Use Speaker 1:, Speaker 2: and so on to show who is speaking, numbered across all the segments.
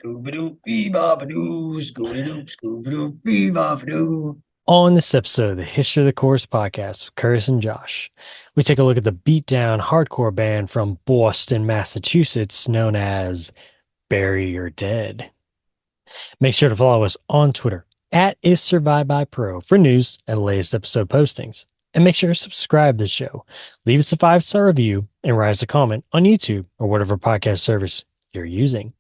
Speaker 1: Scooby-Doo, Scooby-Doo, Scooby-Doo.
Speaker 2: On this episode of the History of the Chorus podcast with Curtis and Josh, we take a look at the beatdown hardcore band from Boston, Massachusetts, known as Bury Your Dead. Make sure to follow us on Twitter at IsSurviveByPro for news and latest episode postings. And make sure to subscribe to the show, leave us a 5-star review, and write us a comment on YouTube or whatever podcast service you're using.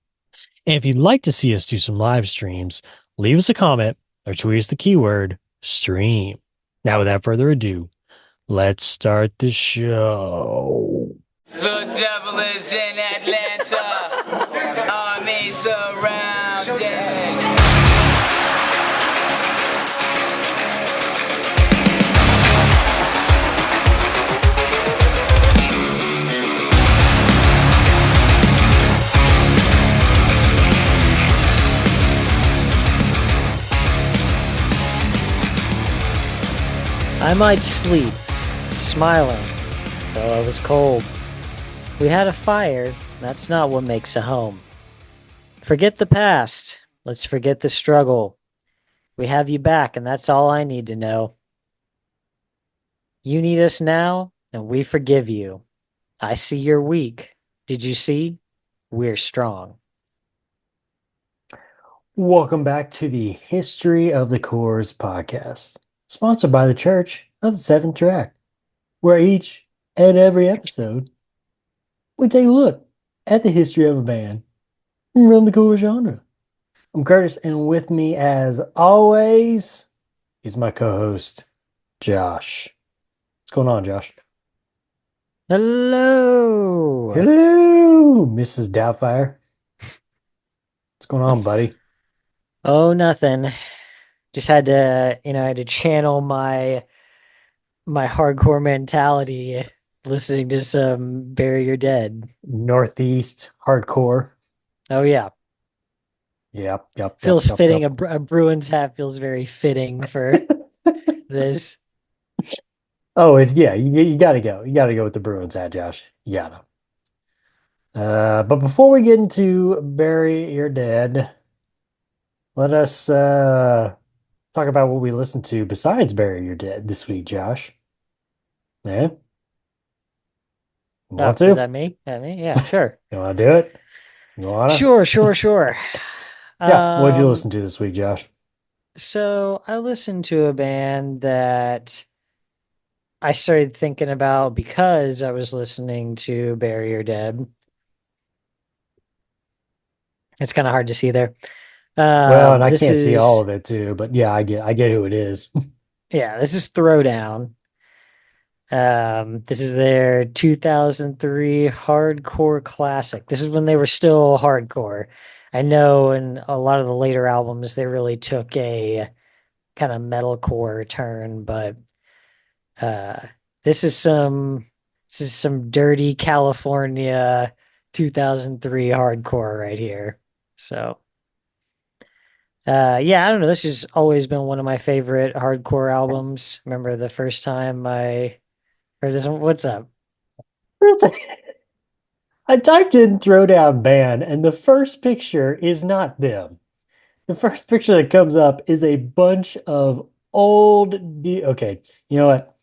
Speaker 2: And if you'd like to see us do some live streams, leave us a comment or tweet us the keyword stream. Now, without further ado, let's start the show.
Speaker 3: The devil is in Atlanta. Army surrounded.
Speaker 4: I might sleep, smiling, though I was cold. We had a fire, that's not what makes a home. Forget the past, let's forget the struggle. We have you back, and that's all I need to know. You need us now, and we forgive you. I see you're weak. Did you see? We're strong.
Speaker 2: Welcome back to the History of the Chorus podcast, sponsored by the Church of the Seventh Track, where each and every episode we take a look at the history of a band from the chorus genre. I'm Curtis, and with me, as always, is my co-host, Josh. What's going on, Josh?
Speaker 4: Hello.
Speaker 2: Hello, Mrs. Doubtfire. What's going on, buddy?
Speaker 4: Oh, nothing. Just had to, I had to channel my hardcore mentality listening to some Bury Your Dead.
Speaker 2: Northeast hardcore.
Speaker 4: Oh yeah.
Speaker 2: Yep.
Speaker 4: Feels fitting. A Bruins hat feels very fitting for this.
Speaker 2: Oh, yeah, you gotta go. You gotta go with the Bruins hat, Josh. You gotta. But before we get into Bury Your Dead, let us talk about what we listened to besides Bury Your Dead this week, Josh. Yeah? You want
Speaker 4: Is
Speaker 2: to?
Speaker 4: that me? Yeah, sure.
Speaker 2: You want to do it? You want to?
Speaker 4: Sure.
Speaker 2: Yeah, what'd you listen to this week, Josh?
Speaker 4: So I listened to a band that I started thinking about because I was listening to Bury Your Dead. It's kind of hard to see there.
Speaker 2: Well, and I
Speaker 4: This
Speaker 2: can't see all
Speaker 4: is
Speaker 2: of it too, but yeah, I get who it is.
Speaker 4: this is Throwdown. This is their 2003 hardcore classic. This is when they were still hardcore. I know in a lot of the later albums they really took a kind of metalcore turn, but uh this is some dirty California 2003 hardcore right here. So yeah, I don't know. This has always been one of my favorite hardcore albums. Remember the first time I heard this one? What's up?
Speaker 2: I typed in Throwdown Band, and the first picture is not them. The first picture that comes up is a bunch of okay, you know what?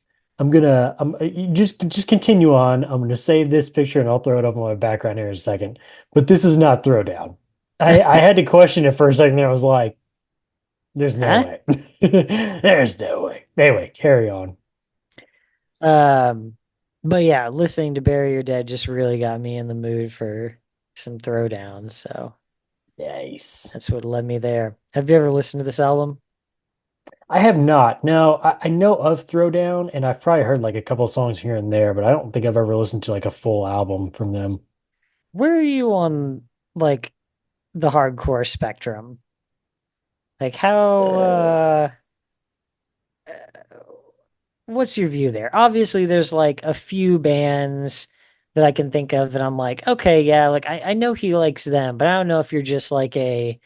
Speaker 2: Just continue on. I'm gonna save this picture and I'll throw it up on my background here in a second. But this is not Throwdown. I had to question it for a second there. I was like, there's no
Speaker 4: Huh?
Speaker 2: way. There's no way. Anyway, carry on.
Speaker 4: Um, but yeah, listening to Bury Your Dead just really got me in the mood for some throwdowns. So
Speaker 2: Nice.
Speaker 4: that's what led me there. Have you ever listened to this album?
Speaker 2: I have not. No, I know of Throwdown, and I've probably heard like a couple songs here and there, but I don't think I've ever listened to like a full album from them.
Speaker 4: Where are you on like the hardcore spectrum? Like how what's your view there? Obviously there's like a few bands that I can think of that I'm like, okay, yeah, like I know he likes them, but I don't know if you're just like a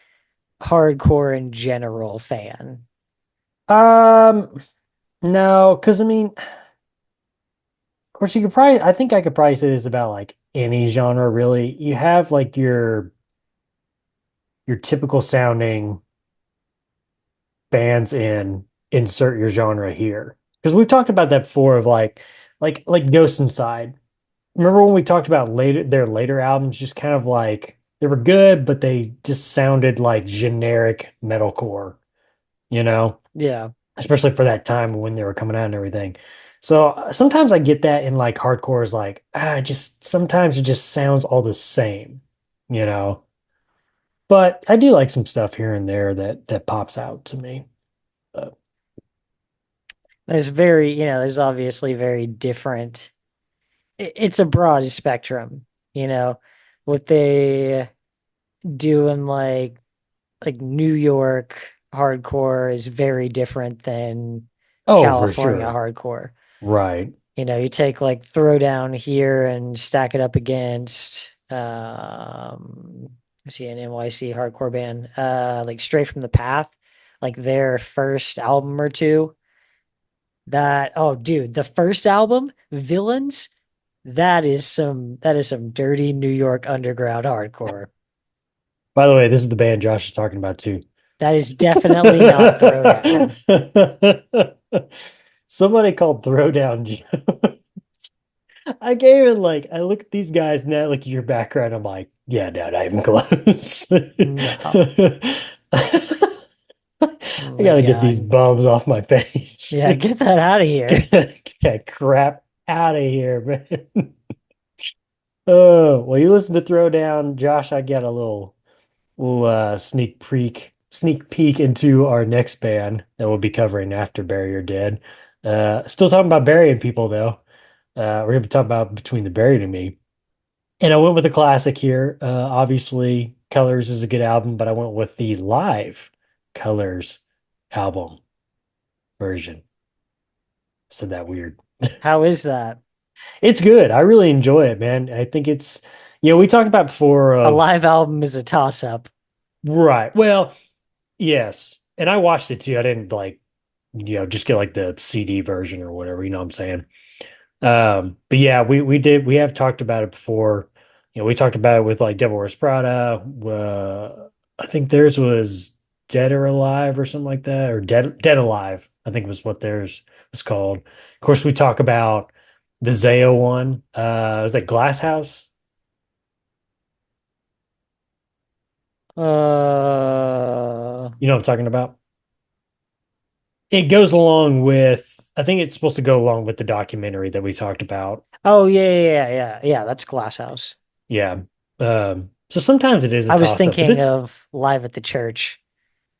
Speaker 4: hardcore in general fan.
Speaker 2: Um, no, because I mean, of course, I think I could probably say this about like any genre, really. You have like your your typical sounding bands in insert your genre here. Because we've talked about that before of like Ghost Inside. Remember when we talked about their later albums just kind of like they were good, but they just sounded like generic metalcore, you know?
Speaker 4: Yeah.
Speaker 2: Especially for that time when they were coming out and everything. So sometimes I get that in like hardcore is like, just sometimes it just sounds all the same, you know? But I do like some stuff here and there that pops out to me. But
Speaker 4: There's obviously very different. It's a broad spectrum, you know, what they do in like New York hardcore is very different than
Speaker 2: oh, for
Speaker 4: California
Speaker 2: sure.
Speaker 4: hardcore.
Speaker 2: Right.
Speaker 4: You take like Throwdown here and stack it up against I see an NYC hardcore band, like Stray from the Path, like their first album or two. Oh dude, the first album, Villains, that is some dirty New York underground hardcore.
Speaker 2: By the way, this is the band Josh is talking about too.
Speaker 4: That is definitely not Throwdown.
Speaker 2: Somebody called Throwdown Joe. I gave it like I look at these guys and I look at your background. I'm like, yeah, no, not even close.
Speaker 4: No. Oh
Speaker 2: I
Speaker 4: my
Speaker 2: gotta get these
Speaker 4: God.
Speaker 2: bums off my page.
Speaker 4: Yeah, get that out of here.
Speaker 2: Get that crap out of here, man. Oh, well, you listen to Throwdown, Josh. I got a little sneak peek into our next band that we'll be covering after Bury Your Dead. Still talking about burying people though. We're gonna be talking about Between the Buried and Me. And I went with a classic here. Obviously, Colors is a good album, but I went with the live Colors album version. Said that weird.
Speaker 4: How is that?
Speaker 2: It's good. I really enjoy it, man. I think it's, we talked about before
Speaker 4: A
Speaker 2: of,
Speaker 4: live album is a toss up.
Speaker 2: right. Well, yes. And I watched it too. I didn't like, just get like the CD version or whatever, you know what I'm saying? But yeah, we have talked about it before. We talked about it with like Devil Wears Prada. I think theirs was Dead or Alive or something like that, or Dead Alive, I think was what theirs was called. Of course, we talk about the Zayo one. Is that Glass House? You know what I'm talking about? It goes along with, I think it's supposed to go along with the documentary that we talked about.
Speaker 4: Oh yeah. That's Glasshouse.
Speaker 2: Yeah. So sometimes it is a
Speaker 4: I was
Speaker 2: toss up, but
Speaker 4: thinking
Speaker 2: this,
Speaker 4: of Live at the Church.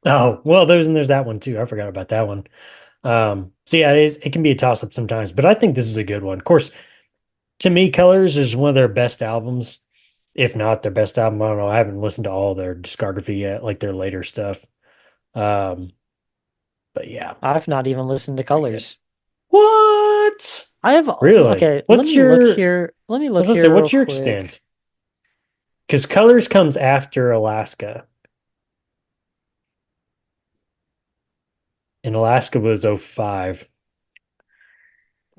Speaker 2: oh, well, there's that one too. I forgot about that one. So yeah, it can be a toss up sometimes, but I think this is a good one. Of course, to me, Colors is one of their best albums, if not their best album. I don't know. I haven't listened to all their discography yet, like their later stuff. Um, but yeah.
Speaker 4: I've not even listened to
Speaker 2: Pretty good.
Speaker 4: Colors.
Speaker 2: What?
Speaker 4: I have
Speaker 2: Really?
Speaker 4: Okay,
Speaker 2: What's
Speaker 4: let me
Speaker 2: your
Speaker 4: look here. Let me look
Speaker 2: let's
Speaker 4: here
Speaker 2: say,
Speaker 4: real
Speaker 2: what's your
Speaker 4: quick.
Speaker 2: extent? Because Colors comes after Alaska. And Alaska was 05.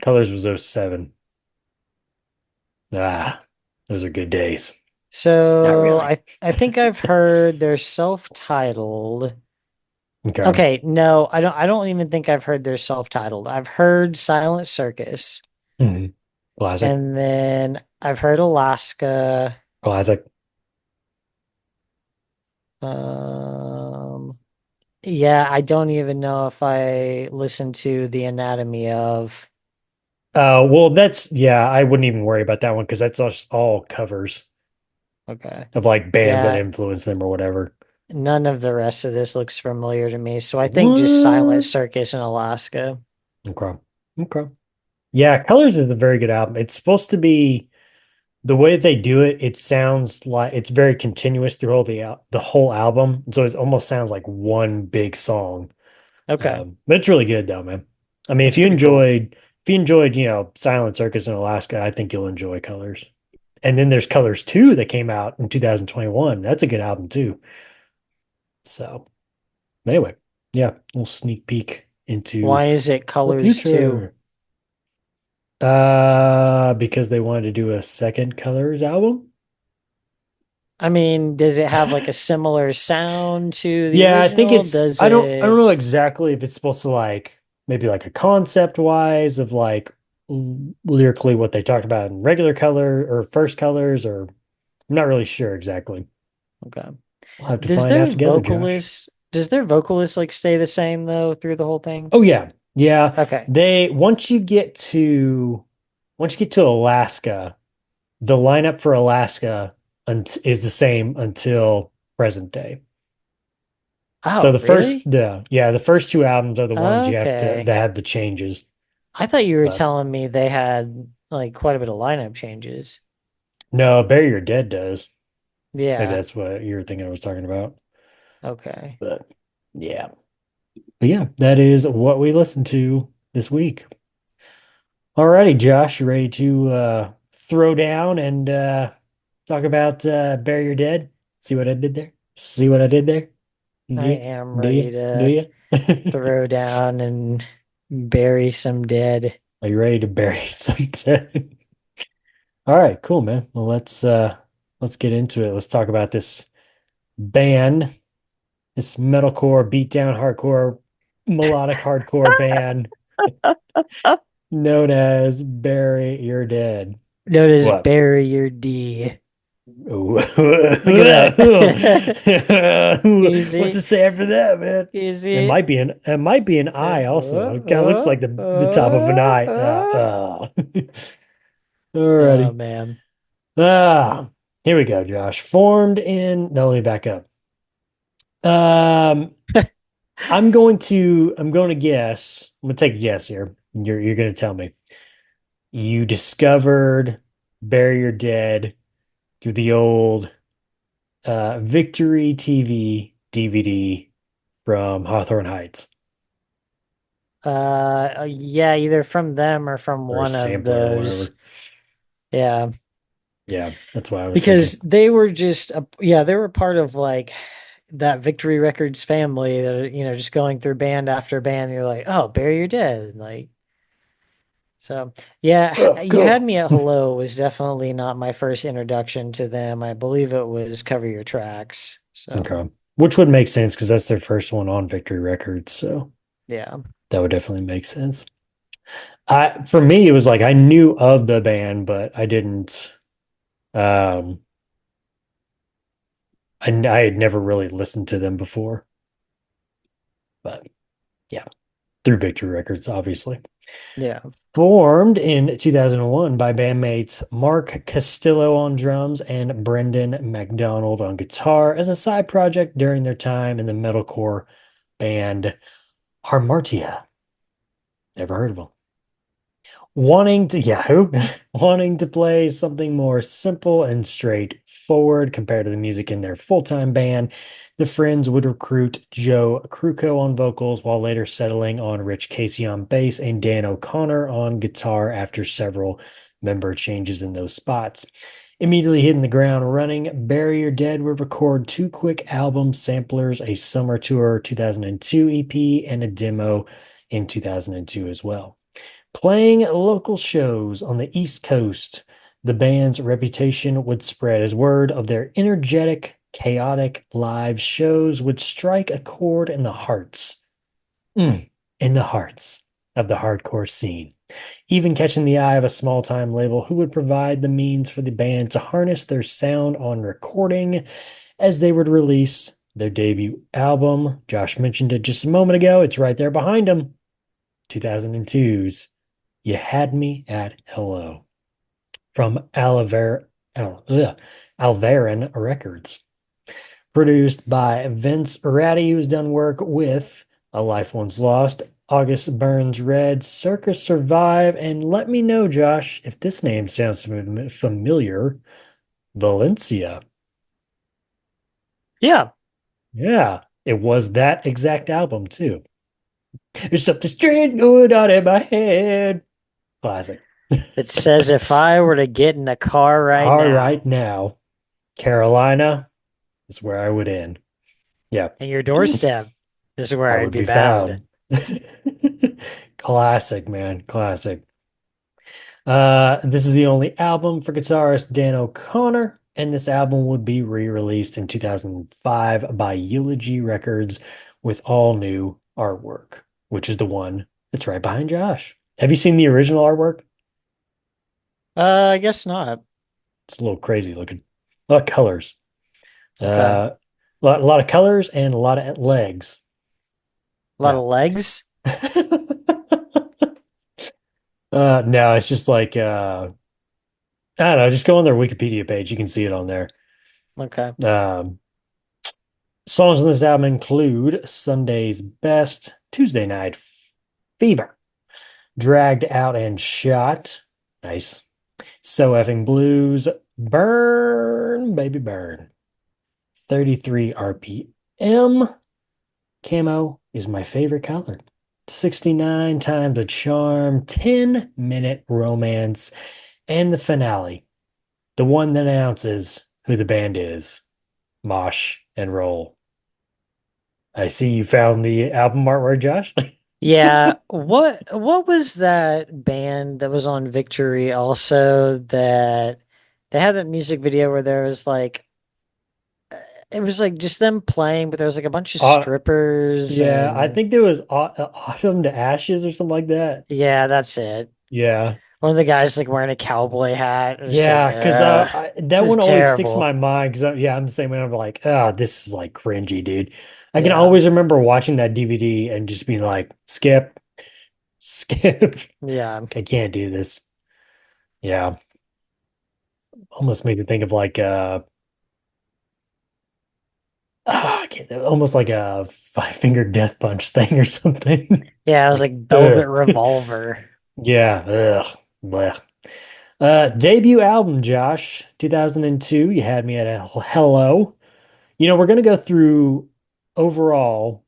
Speaker 2: Colors was 07. Ah, those are good days. Not
Speaker 4: So
Speaker 2: really.
Speaker 4: I think I've heard they're self-titled.
Speaker 2: Okay.
Speaker 4: Okay, no, I don't even think I've heard they're self-titled. I've heard Silent Circus,
Speaker 2: Mhm. Classic.
Speaker 4: and then I've heard Alaska.
Speaker 2: Classic.
Speaker 4: Um, yeah, I don't even know if I listened to The Anatomy of.
Speaker 2: Well, yeah, I wouldn't even worry about that one because that's just all covers
Speaker 4: Okay.
Speaker 2: of like bands that
Speaker 4: Yeah,
Speaker 2: influence them or whatever.
Speaker 4: none of the rest of this looks familiar to me, so I think just Silent
Speaker 2: What?
Speaker 4: Circus and Alaska.
Speaker 2: Okay. Okay. Yeah, Colors is a very good album. It's supposed to be the way that they do it, it sounds like it's very continuous through the whole album. So it almost sounds like one big song.
Speaker 4: Okay,
Speaker 2: But it's really good though, man. I mean,
Speaker 4: that's pretty cool.
Speaker 2: if you enjoyed, Silent Circus in Alaska, I think you'll enjoy Colors. And then there's Colors 2 that came out in 2021. That's a good album too. So anyway, yeah, little sneak peek into
Speaker 4: Why is it
Speaker 2: the
Speaker 4: Colors too?
Speaker 2: future. Because they wanted to do a second Colors album.
Speaker 4: I mean, does it have like a similar sound to the
Speaker 2: Yeah, I think
Speaker 4: original?
Speaker 2: it's
Speaker 4: Does
Speaker 2: I don't
Speaker 4: it?
Speaker 2: know exactly if it's supposed to like maybe like a concept wise of like lyrically what they talked about in regular color or first colors, or I'm not really sure exactly.
Speaker 4: Okay.
Speaker 2: We'll have to find out together, Josh.
Speaker 4: Does their vocalist like stay the same though through the whole thing?
Speaker 2: Oh yeah. Yeah.
Speaker 4: Okay.
Speaker 2: They once you get to Alaska, the lineup for Alaska is the same until present day. So
Speaker 4: Oh,
Speaker 2: the first
Speaker 4: really?
Speaker 2: the first two albums are the ones you have to
Speaker 4: Okay.
Speaker 2: that have the changes.
Speaker 4: I thought you were
Speaker 2: But
Speaker 4: telling me they had like quite a bit of lineup changes.
Speaker 2: no, Bury Your Dead does. Maybe
Speaker 4: Yeah.
Speaker 2: that's what you were thinking I was talking about.
Speaker 4: Okay.
Speaker 2: But yeah. But yeah, that is what we listened to this week. Alrighty, Josh, you ready to throw down and talk about Bury Your Dead? See what I did there? See what I did there?
Speaker 4: I
Speaker 2: Do you?
Speaker 4: am
Speaker 2: Do
Speaker 4: ready
Speaker 2: you? Do
Speaker 4: to
Speaker 2: you?
Speaker 4: throw down and bury some dead.
Speaker 2: Are you ready to bury some dead? All right, cool, man. Well, let's get into it. Let's talk about this band, this metalcore, beatdown, hardcore, melodic hardcore band known as Bury Your Dead.
Speaker 4: Notice
Speaker 2: What?
Speaker 4: bury your D.
Speaker 2: Ooh.
Speaker 4: Look at that.
Speaker 2: What to
Speaker 4: Easy.
Speaker 2: say after that, man?
Speaker 4: Easy.
Speaker 2: It might be an eye also. It kind of looks like the top of an eye.
Speaker 4: Oh
Speaker 2: Alrighty.
Speaker 4: man.
Speaker 2: Ah, here we go, Josh. Formed in, no, let me back up. Um, I'm going to guess. I'm going to take a guess here. You're going to tell me. You discovered Bury Your Dead through the old Victory TV DVD from Hawthorne Heights,
Speaker 4: Yeah, either from them or from
Speaker 2: or a
Speaker 4: one of
Speaker 2: sampler or
Speaker 4: those.
Speaker 2: whatever.
Speaker 4: Yeah,
Speaker 2: Yeah, that's what I was thinking.
Speaker 4: because they were yeah, they were part of like that Victory Records family that just going through band after band. You're like, oh, Bury Your Dead, like so. Yeah,
Speaker 2: Oh,
Speaker 4: you had
Speaker 2: cool.
Speaker 4: me at Hello was definitely not my first introduction to them. I believe it was Cover Your Tracks. So
Speaker 2: Okay. Which would make sense because that's their first one on Victory Records. So
Speaker 4: yeah,
Speaker 2: that would definitely make sense. For me, it was like I knew of the band, but I didn't um I had never really listened to them before. But yeah, through Victory Records, obviously.
Speaker 4: yeah.
Speaker 2: Formed in 2001 by bandmates Mark Castillo on drums and Brendan MacDonald on guitar as a side project during their time in the metalcore band Harmartia. Never heard of them. Wanting to play something more simple and straightforward compared to the music in their full-time band, the Friends would recruit Joe Kruko on vocals while later settling on Rich Casey on bass and Dan O'Connor on guitar after several member changes in those spots. Immediately hitting the ground running, Bury Your Dead would record two quick album samplers, a Summer Tour 2002 EP, and a demo in 2002 as well. Playing local shows on the East Coast, the band's reputation would spread as word of their energetic, chaotic live shows would strike a chord in the hearts, in the hearts of the hardcore scene, even catching the eye of a small-time label who would provide the means for the band to harness their sound on recording as they would release their debut album. Josh mentioned it just a moment ago. It's right there behind them. 2002's You Had Me at Hello from Alvarin Records. Produced by Vince Ratty, who's done work with A Life Once Lost, August Burns Red, Circus Survive, and let me know, Josh, if this name sounds familiar. Valencia.
Speaker 4: Yeah.
Speaker 2: Yeah, it was that exact album, too. There's something strange going on in my head. Classic.
Speaker 4: It says if I were to get in a car
Speaker 2: Right now, Carolina is where I would end. Yeah.
Speaker 4: and your doorstep, this is where
Speaker 2: I
Speaker 4: I'd
Speaker 2: would
Speaker 4: be
Speaker 2: be
Speaker 4: bound.
Speaker 2: found. Classic, man. Classic. This is the only album for guitarist Dan O'Connor and this album would be re-released in 2005 by Eulogy Records with all new artwork, which is the one that's right behind Josh. Have you seen the original artwork?
Speaker 4: I guess not.
Speaker 2: It's a little crazy looking. A lot of colors.
Speaker 4: Okay.
Speaker 2: A lot of colors and a lot of legs.
Speaker 4: A lot
Speaker 2: No.
Speaker 4: of legs.
Speaker 2: No, it's just like I don't know, just go on their Wikipedia page. You can see it on there.
Speaker 4: Okay.
Speaker 2: Um, songs on this album include Sunday's Best, Tuesday Night Fever, Dragged Out and Shot. Nice. So Effing Blues, Burn, Baby Burn. 33 RPM. Camo is my favorite color. 69 times a charm, 10-minute romance, and the finale, the one that announces who the band is, Mosh and Roll. I see you found the album artwork, Josh.
Speaker 4: Yeah. What was that band that was on Victory also that they had that music video where there was like it was like just them playing, but there was like a bunch of
Speaker 2: Uh,
Speaker 4: strippers
Speaker 2: yeah, I
Speaker 4: and
Speaker 2: think there was Autumn to Ashes or something like that.
Speaker 4: yeah, that's it.
Speaker 2: Yeah.
Speaker 4: One of the guys like wearing a cowboy hat. It was just like,
Speaker 2: Yeah, because that
Speaker 4: this is
Speaker 2: one always sticks in my
Speaker 4: terrible.
Speaker 2: mind. Because yeah, I'm the same way. I'm like, oh, this is like cringy, dude. I can
Speaker 4: Yeah.
Speaker 2: always remember watching that DVD and just being like, skip, skip.
Speaker 4: Yeah.
Speaker 2: I can't do this. Yeah, almost made me think of like almost like a five-finger death punch thing or something.
Speaker 4: Yeah, it was
Speaker 2: Like,
Speaker 4: like Velvet
Speaker 2: ugh.
Speaker 4: Revolver.
Speaker 2: Yeah, ugh, blech. Debut album, Josh, 2002. You had me at a hello. We're going to go through overall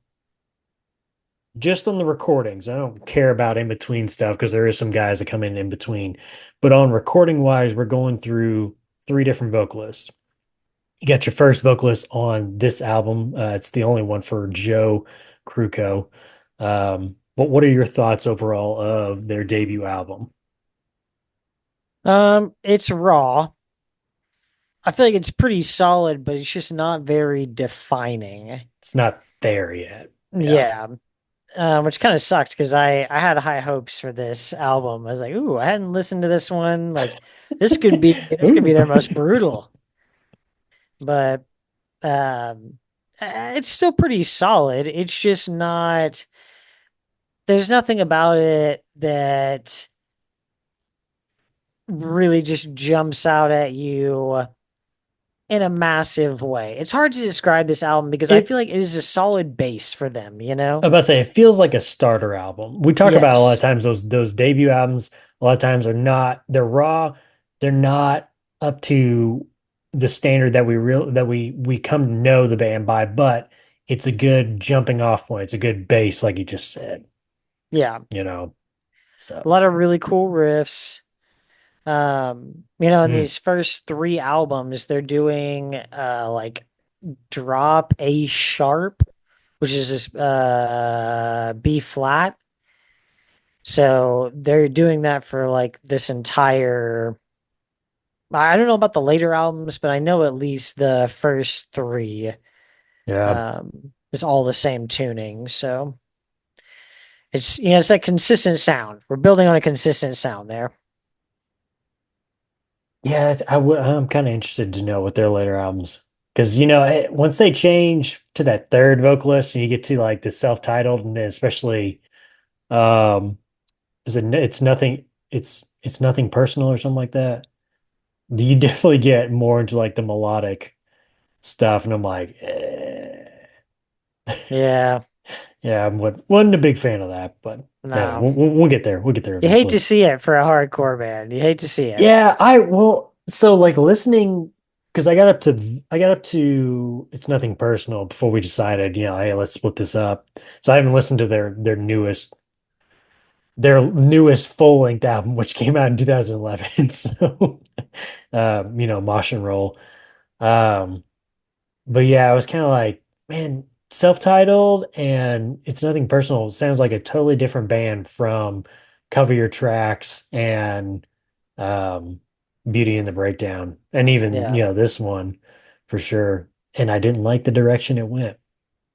Speaker 2: just on the recordings. I don't care about in between stuff because there is some guys that come in between. But on recording wise, we're going through three different vocalists. You got your first vocalist on this album. It's the only one for Joe Kruko. But what are your thoughts overall of their debut album?
Speaker 4: It's raw. I feel like it's pretty solid, but it's just not very defining.
Speaker 2: It's not there yet. Yeah.
Speaker 4: Yeah. Which kind of sucked because I had high hopes for this album. I was like, ooh, I hadn't listened to this one. Like this could be
Speaker 2: Ooh.
Speaker 4: their most brutal. But it's still pretty solid. It's just not there's nothing about it that really just jumps out at you in a massive way. It's hard to describe this album because I
Speaker 2: It
Speaker 4: feel like it is a solid base for them, you
Speaker 2: I'm
Speaker 4: know?
Speaker 2: about to say it feels like a starter album. We talk about a lot of
Speaker 4: Yes.
Speaker 2: times those debut albums a lot of times they're raw, they're not up to the standard that we come to know the band by, but it's a good jumping off point. It's a good base, like you just said,
Speaker 4: Yeah.
Speaker 2: you know.
Speaker 4: A
Speaker 2: So
Speaker 4: lot of really cool riffs. In
Speaker 2: mm,
Speaker 4: these first three albums, they're doing like drop A sharp, which is this B flat. So they're doing that for like this entire I don't know about the later albums, but I know at least the first three
Speaker 2: yeah.
Speaker 4: is all the same tuning. So it's that consistent sound. We're building on a consistent sound there.
Speaker 2: Yeah, I'm kind of interested to know what their later albums, because once they change to that third vocalist and you get to like the self-titled, and then especially um is it it's nothing it's nothing personal or something like that. You definitely get more into like the melodic stuff, and I'm like,
Speaker 4: Yeah,
Speaker 2: yeah, wasn't a big fan of that, but yeah,
Speaker 4: no.
Speaker 2: we'll get there. We'll get there
Speaker 4: You hate to
Speaker 2: eventually.
Speaker 4: see it for a hardcore band. You hate to see it.
Speaker 2: Yeah, so like listening because I got up to it's nothing personal before we decided, hey, let's split this up. So I haven't listened to their newest full-length album, which came out in 2011. So Mosh and Roll. Um, but yeah, I was kind of like, man, self-titled and it's nothing personal. It sounds like a totally different band from Cover Your Tracks and um Beauty and the Breakdown, and even
Speaker 4: Yeah.
Speaker 2: this one for sure. And I didn't like the direction it went.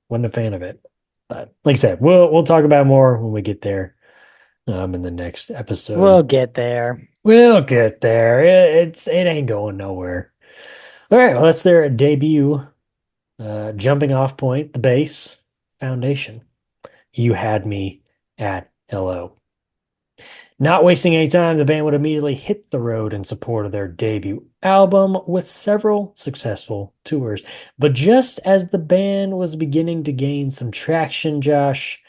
Speaker 2: Wasn't a fan of it. But like I said, we'll talk about more when we get there in the next episode.
Speaker 4: We'll get there.
Speaker 2: We'll get there. It ain't going nowhere. All right, well, that's their debut jumping off point, the base foundation. You Had Me at Hello. Not wasting any time, the band would immediately hit the road in support of their debut album with several successful tours. But just as the band was beginning to gain some traction, Josh,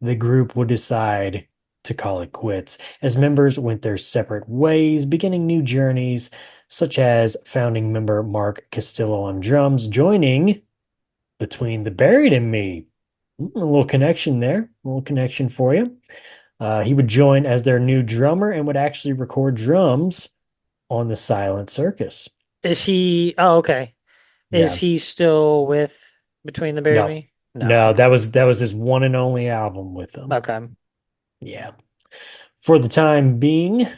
Speaker 2: the group would decide to call it quits as members went their separate ways, beginning new journeys, such as founding member Mark Castillo on drums, joining Between the Buried and Me. A little connection there, a little connection for you. He would join as their new drummer and would actually record drums on the Silent Circus.
Speaker 4: Is he? Oh, okay. Is he still with Between the Buried and Me?
Speaker 2: No,
Speaker 4: okay.
Speaker 2: that was his one and only album with them.
Speaker 4: Okay.
Speaker 2: Yeah. For the time being,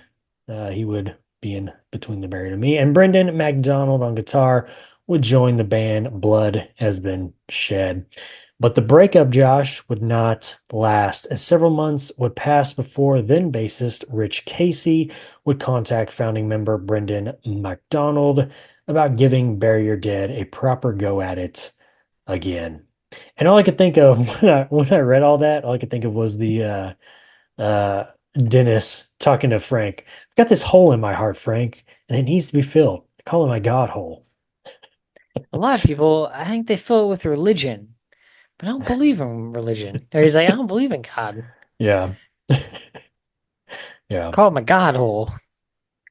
Speaker 2: he would be in Between the Buried and Me, and Brendan MacDonald on guitar would join the band Blood Has Been Shed. But the breakup, Josh, would not last, as several months would pass before then bassist Rich Casey would contact founding member Brendan MacDonald about giving Bury Your Dead a proper go at it again. And all I could think of when I read all that, all I could think of was the Dennis talking to Frank. I've got this hole in my heart, Frank, and it needs to be filled. I call it my God hole.
Speaker 4: A lot of people, I think they fill it with religion, but I don't believe in religion. Or he's like, I don't believe in God.
Speaker 2: Yeah. Yeah.
Speaker 4: Call it my God hole.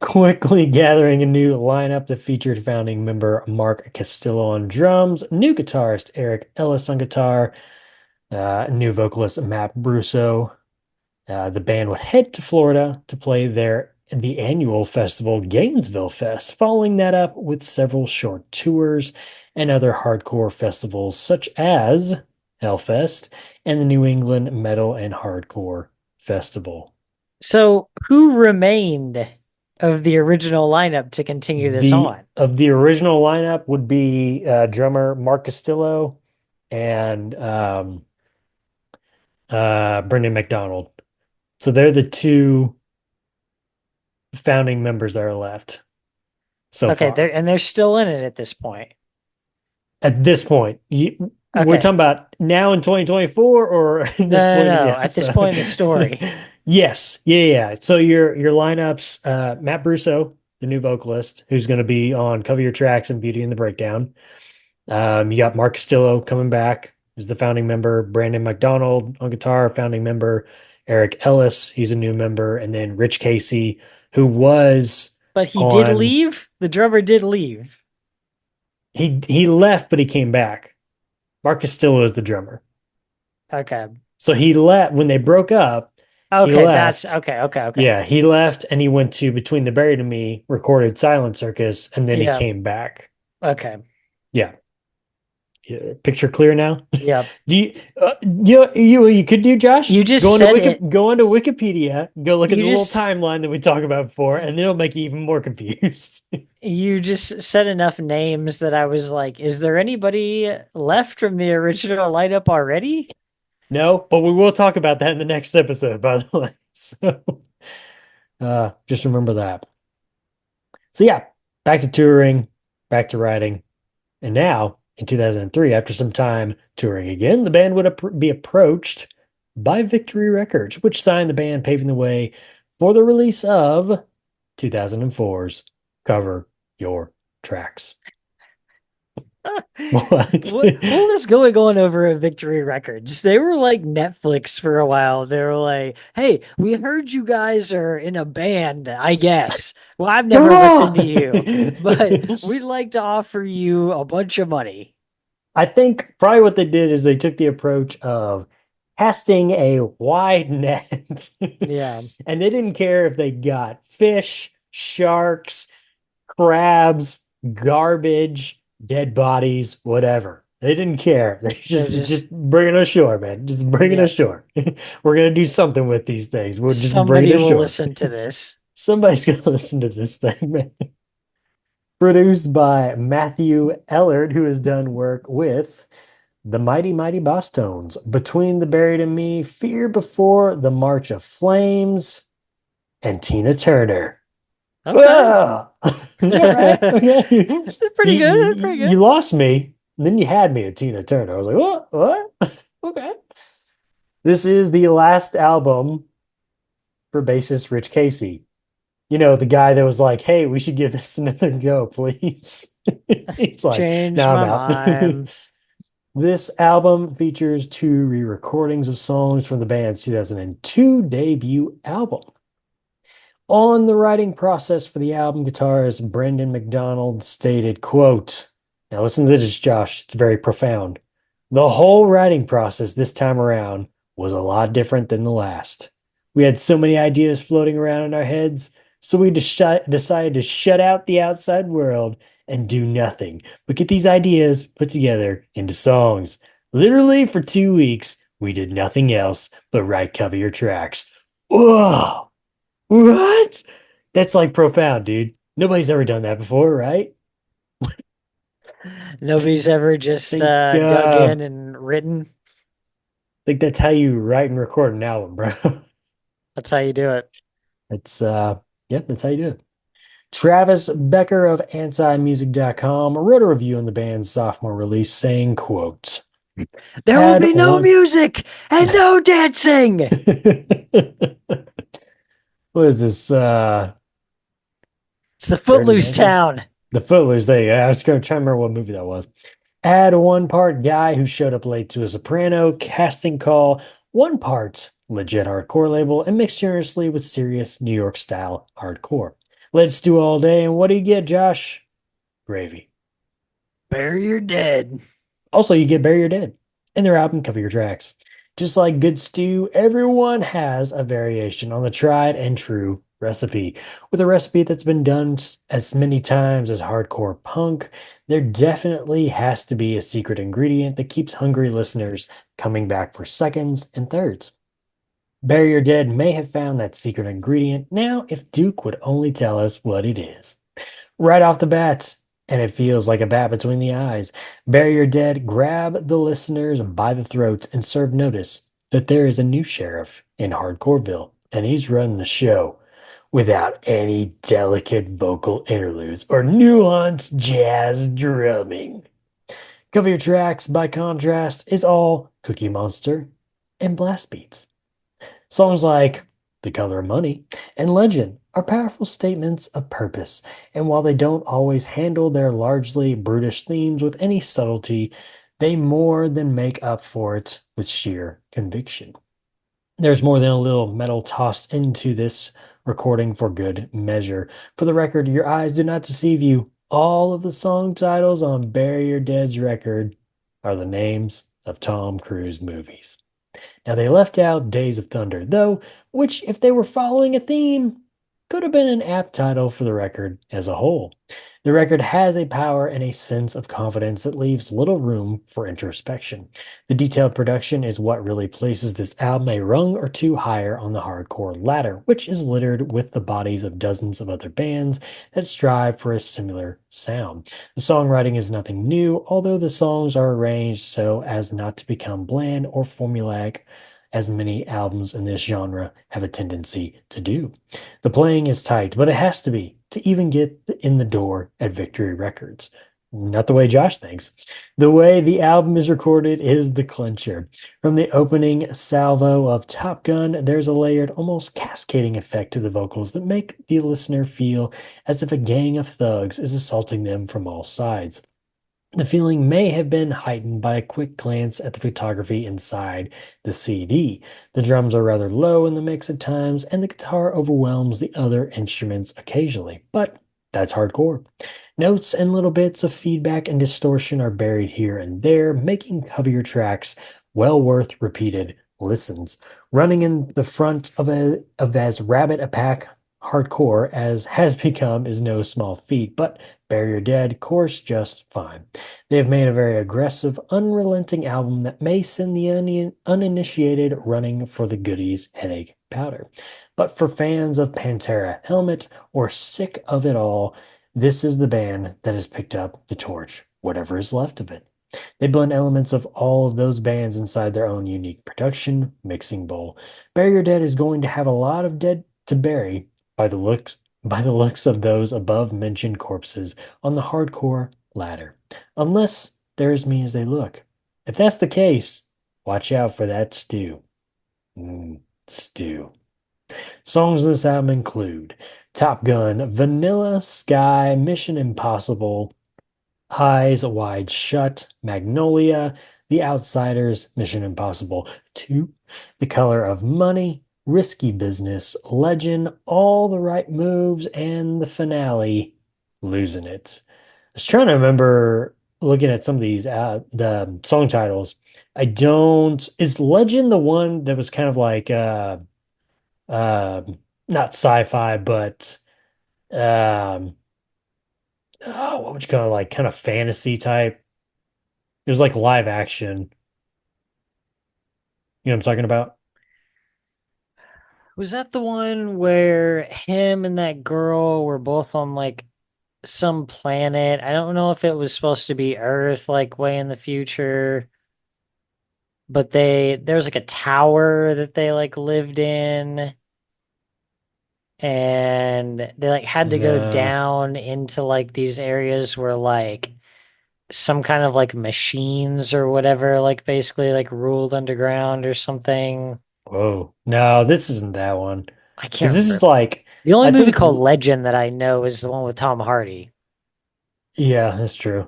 Speaker 2: Quickly gathering a new lineup that featured founding member Mark Castillo on drums, new guitarist Eric Ellis on guitar, new vocalist Matt Brusso. The band would head to Florida to play the annual festival Gainesville Fest, following that up with several short tours and other hardcore festivals such as Hellfest and the New England Metal and Hardcore Festival.
Speaker 4: So who remained of the original lineup to continue this on?
Speaker 2: Of the original lineup would be drummer Mark Castillo and Brendan MacDonald. So they're the two founding members that are left so far.
Speaker 4: They're still in it at this point.
Speaker 2: At this point, we're talking about now in 2024 or at this point?
Speaker 4: No. At this point in the story.
Speaker 2: Yes. Yeah. So your lineups, Matt Brusso, the new vocalist, who's going to be on Cover Your Tracks and Beauty and the Breakdown. You got Mark Castillo coming back, who's the founding member. Brandon MacDonald on guitar, founding member. Eric Ellis, he's a new member. And then Rich Casey, who was...
Speaker 4: But he did leave? The drummer did leave.
Speaker 2: He left, but he came back. Mark Castillo is the drummer.
Speaker 4: Okay.
Speaker 2: So he left when they broke up.
Speaker 4: Okay, that's okay.
Speaker 2: Yeah, he left and he went to Between the Buried and Me, recorded Silent Circus, and then he came back.
Speaker 4: Okay.
Speaker 2: Yeah. Picture clear now?
Speaker 4: Yeah.
Speaker 2: Do you could do, Josh?
Speaker 4: You just
Speaker 2: go
Speaker 4: said
Speaker 2: onto Wikipedia, go look at the little timeline that we talked about before, and then it'll make you even more confused.
Speaker 4: You just said enough names that I was like, is there anybody left from the original lineup already?
Speaker 2: No, but we will talk about that in the next episode, by the way. So just remember that. So yeah, back to touring, back to writing. And now, in 2003, after some time touring again, the band would be approached by Victory Records, which signed the band, paving the way for the release of 2004's Cover Your Tracks.
Speaker 4: What was going on over at Victory Records? They were like Netflix for a while. They were like, hey, we heard you guys are in a band, I guess. Well, I've never listened to you, but we'd like to offer you a bunch of money.
Speaker 2: I think probably what they did is they took the approach of casting a wide net.
Speaker 4: Yeah.
Speaker 2: And they didn't care if they got fish, sharks, crabs, garbage, dead bodies, whatever. They didn't care. They just bring it ashore, man. Just bring it ashore. We're gonna do something with these things. We'll just
Speaker 4: Somebody
Speaker 2: bring it ashore.
Speaker 4: will listen to this.
Speaker 2: Somebody's gonna listen to this thing, man. Produced by Matthew Ellard, who has done work with the Mighty Mighty Boss Tones, Between the Buried and Me, Fear Before the March of Flames, and Tina Turner.
Speaker 4: Okay.
Speaker 2: Ah! Yeah, right. Okay.
Speaker 4: That's pretty good. That's pretty good.
Speaker 2: You lost me, and then you had me at Tina Turner. I was like, what? What? Okay. This is the last album for bassist Rich Casey. You know, the guy that was like, hey, we should give this another go, please. He's like,
Speaker 4: Change
Speaker 2: no, I'm
Speaker 4: my
Speaker 2: out.
Speaker 4: mind.
Speaker 2: This album features 2 re-recordings of songs from the band's 2002 debut album. On the writing process for the album, guitarist Brendan McDonald stated, quote, now listen to this, Josh, it's very profound. The whole writing process this time around was a lot different than the last. We had so many ideas floating around in our heads, so we decided to shut out the outside world and do nothing but get these ideas put together into songs. Literally for 2 weeks, we did nothing else but write cover your tracks. Whoa! What? That's like profound, dude. Nobody's ever done that before, right?
Speaker 4: Nobody's ever just
Speaker 2: Think,
Speaker 4: dug in and written.
Speaker 2: Think that's how you write and record an album, bro.
Speaker 4: That's how you do it.
Speaker 2: That's that's how you do it. Travis Becker of AntiMusic.com wrote a review on the band's sophomore release saying, quote,
Speaker 4: There will
Speaker 2: Add
Speaker 4: be no
Speaker 2: one-
Speaker 4: music and no dancing.
Speaker 2: what is this?
Speaker 4: It's the Footloose
Speaker 2: Manson?
Speaker 4: town.
Speaker 2: The Footloose. There you go. I was trying to remember what movie that was. Add one part guy who showed up late to a soprano casting call, one part legit hardcore label, and mixed generously with serious New York style hardcore. Let's do all day. And what do you get, Josh? Gravy.
Speaker 4: Bury your dead.
Speaker 2: Also, you get Bury Your Dead in their album Cover Your Tracks. Just like good stew, everyone has a variation on the tried and true recipe. With a recipe that's been done as many times as hardcore punk, there definitely has to be a secret ingredient that keeps hungry listeners coming back for seconds and thirds. Bury Your Dead may have found that secret ingredient. Now, if Duke would only tell us what it is. Right off the bat, and it feels like a bat between the eyes, Bury Your Dead grab the listeners by the throats and serve notice that there is a new sheriff in Hardcoreville, and he's running the show without any delicate vocal interludes or nuanced jazz drumming. Cover Your Tracks, by contrast, is all Cookie Monster and blast beats. Songs like The Color of Money and Legend are powerful statements of purpose, and while they don't always handle their largely brutish themes with any subtlety, they more than make up for it with sheer conviction. There's more than a little metal tossed into this recording for good measure. For the record, your eyes do not deceive you. All of the song titles on Bury Your Dead's record are the names of Tom Cruise movies. Now, they left out Days of Thunder, though, which, if they were following a theme, could have been an apt title for the record as a whole. The record has a power and a sense of confidence that leaves little room for introspection. The detailed production is what really places this album a rung or two higher on the hardcore ladder, which is littered with the bodies of dozens of other bands that strive for a similar sound. The songwriting is nothing new, although the songs are arranged so as not to become bland or formulaic, as many albums in this genre have a tendency to do. The playing is tight, but it has to be to even get in the door at Victory Records. Not the way Josh thinks. The way the album is recorded is the clincher. From the opening salvo of Top Gun, there's a layered, almost cascading effect to the vocals that make the listener feel as if a gang of thugs is assaulting them from all sides. The feeling may have been heightened by a quick glance at the photography inside the CD. The drums are rather low in the mix at times, and the guitar overwhelms the other instruments occasionally, but that's hardcore. Notes and little bits of feedback and distortion are buried here and there, making Cover Your Tracks well worth repeated listens. Running in the front of as rabid a pack hardcore, as has become, is no small feat, but Bury Your Dead course just fine. They have made a very aggressive, unrelenting album that may send the uninitiated running for the goodies headache powder. But for fans of Pantera, Helmet, or sick of it all, this is the band that has picked up the torch, whatever is left of it. They blend elements of all of those bands inside their own unique production mixing bowl. Bury Your Dead is going to have a lot of dead to bury by the looks of those above mentioned corpses on the hardcore ladder. Unless they're as mean as they look. If that's the case, watch out for that stew. Stew. Songs in this album include Top Gun, Vanilla Sky, Mission Impossible, Eyes Wide Shut, Magnolia, The Outsiders, Mission Impossible 2, The Color of Money, Risky Business, Legend, All the Right Moves, and the finale, Losing It. I was trying to remember looking at some of these the song titles. Is Legend the one that was kind of like not sci-fi, but what would you call it, like kind of fantasy type? It was like live action. You know what I'm talking about?
Speaker 4: Was that the one where him and that girl were both on like some planet? I don't know if it was supposed to be Earth, like way in the future, but there's like a tower that they like lived in, and they like had to go
Speaker 2: No.
Speaker 4: down into like these areas where like some kind of like machines or whatever, like basically like ruled underground or something.
Speaker 2: Whoa. No, this isn't that one.
Speaker 4: I
Speaker 2: Because
Speaker 4: can't
Speaker 2: this is
Speaker 4: remember.
Speaker 2: like,
Speaker 4: The only
Speaker 2: I
Speaker 4: movie
Speaker 2: think,
Speaker 4: called Legend that I know is the one with Tom Hardy.
Speaker 2: yeah, that's true.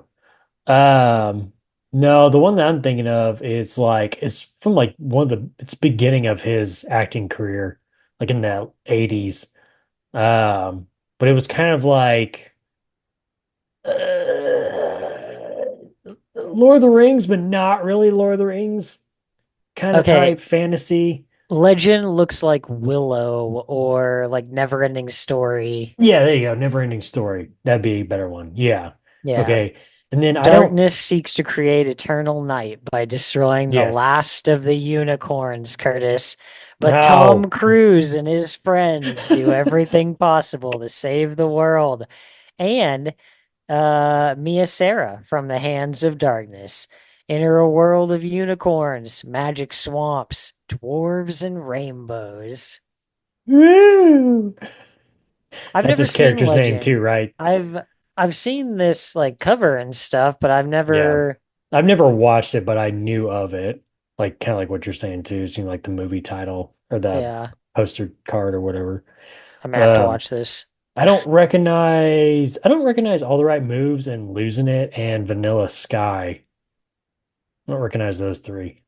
Speaker 2: Um, no, the one that I'm thinking of is like, it's from like it's beginning of his acting career, like in the 80s. But it was kind of like, Lord of the Rings, but not really Lord of the Rings kind of
Speaker 4: Okay,
Speaker 2: type fantasy.
Speaker 4: Legend looks like Willow or like Neverending Story.
Speaker 2: Yeah, there you go. Never ending story. That'd be a better one. Yeah.
Speaker 4: Yeah.
Speaker 2: Okay. And then I don't,
Speaker 4: Darkness seeks to create eternal night by destroying the
Speaker 2: yes.
Speaker 4: last of the unicorns, Curtis. But Tom
Speaker 2: No.
Speaker 4: Cruise and his friends do everything possible to save the world. And Mia Sarah from the Hands of Darkness. Enter a world of unicorns, magic swamps, dwarves, and rainbows.
Speaker 2: Woo!
Speaker 4: I've
Speaker 2: That's
Speaker 4: never
Speaker 2: his
Speaker 4: seen
Speaker 2: character's name too,
Speaker 4: Legend.
Speaker 2: right?
Speaker 4: I've seen this like cover and stuff, but I've
Speaker 2: Yeah.
Speaker 4: never.
Speaker 2: I've never watched it, but I knew of it. Like kind of like what you're saying too, seeing like the movie title or the
Speaker 4: Yeah,
Speaker 2: poster card or whatever.
Speaker 4: I'm gonna have to
Speaker 2: Um,
Speaker 4: watch this.
Speaker 2: I don't recognize All the Right Moves and Losing It and Vanilla Sky. I don't recognize those three.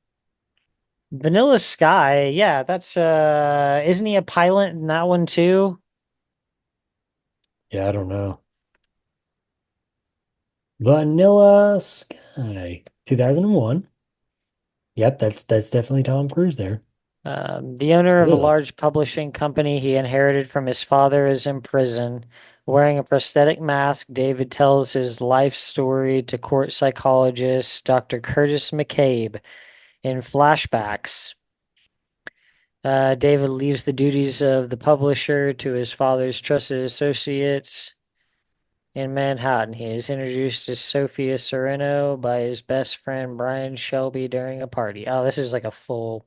Speaker 4: Vanilla Sky, yeah, that's isn't he a pilot in that one too?
Speaker 2: Yeah, I don't know. Vanilla Sky, 2001. Yep, that's definitely Tom Cruise there.
Speaker 4: The owner of a
Speaker 2: Ugh.
Speaker 4: large publishing company he inherited from his father is in prison. Wearing a prosthetic mask, David tells his life story to court psychologist Dr. Curtis McCabe in flashbacks. David leaves the duties of the publisher to his father's trusted associates in Manhattan. He is introduced as Sophia Sereno by his best friend Brian Shelby during a party. Oh, this is like a full.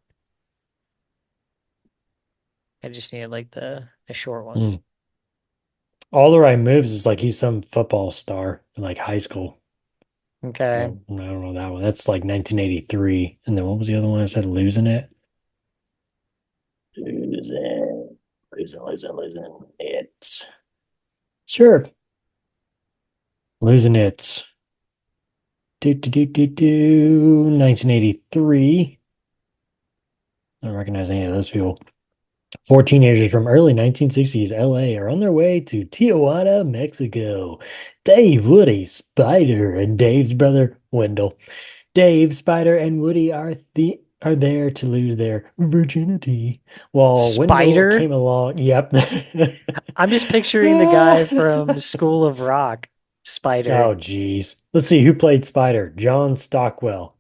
Speaker 4: I just needed like the short one.
Speaker 2: Mm. All the Right Moves is like he's some football star in like high school.
Speaker 4: Okay.
Speaker 2: I don't know that one. That's like 1983. And then what was the other one I said? Losing It? Losing it. Sure. Losing It. 1983. I don't recognize any of those people. Four teenagers from early 1960s LA are on their way to Tijuana, Mexico. Dave, Woody, Spider, and Dave's brother Wendell. Dave, Spider, and Woody are are there to lose their virginity while Wendell
Speaker 4: Spider.
Speaker 2: came along. Yep.
Speaker 4: I'm just picturing the guy from School of Rock, Spider.
Speaker 2: Oh, geez. Let's see who played Spider. John Stockwell.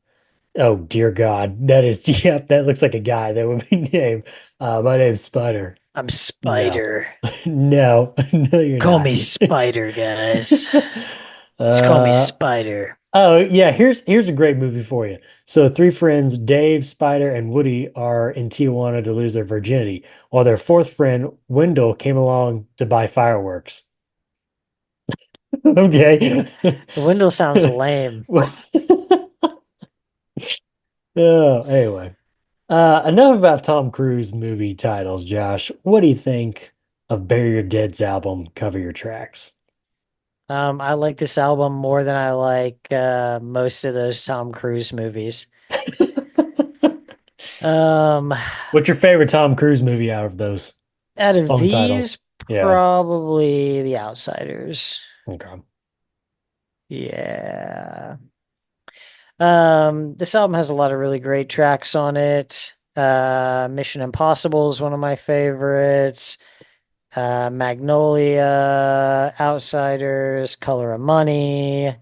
Speaker 2: Oh, dear God. That is, yep, that looks like a guy that would be named. My name's Spider.
Speaker 4: I'm
Speaker 2: No.
Speaker 4: Spider.
Speaker 2: No, no, you're
Speaker 4: Call
Speaker 2: not.
Speaker 4: me Spider, guys. Just call me
Speaker 2: Uh,
Speaker 4: Spider.
Speaker 2: oh yeah, here's a great movie for you. So three friends, Dave, Spider, and Woody, are in Tijuana to lose their virginity, while their fourth friend, Wendell, came along to buy fireworks. Okay.
Speaker 4: The window sounds lame.
Speaker 2: Oh, anyway. Enough about Tom Cruise movie titles, Josh. What do you think of Bury Your Dead's album, Cover Your Tracks?
Speaker 4: I like this album more than I like most of those Tom Cruise movies. Um,
Speaker 2: What's your favorite Tom Cruise movie out of those
Speaker 4: out of
Speaker 2: song titles?
Speaker 4: these,
Speaker 2: Yeah.
Speaker 4: probably The Outsiders.
Speaker 2: Okay.
Speaker 4: Yeah. This album has a lot of really great tracks on it. Mission Impossible is one of my favorites. Magnolia, Outsiders, Color of Money,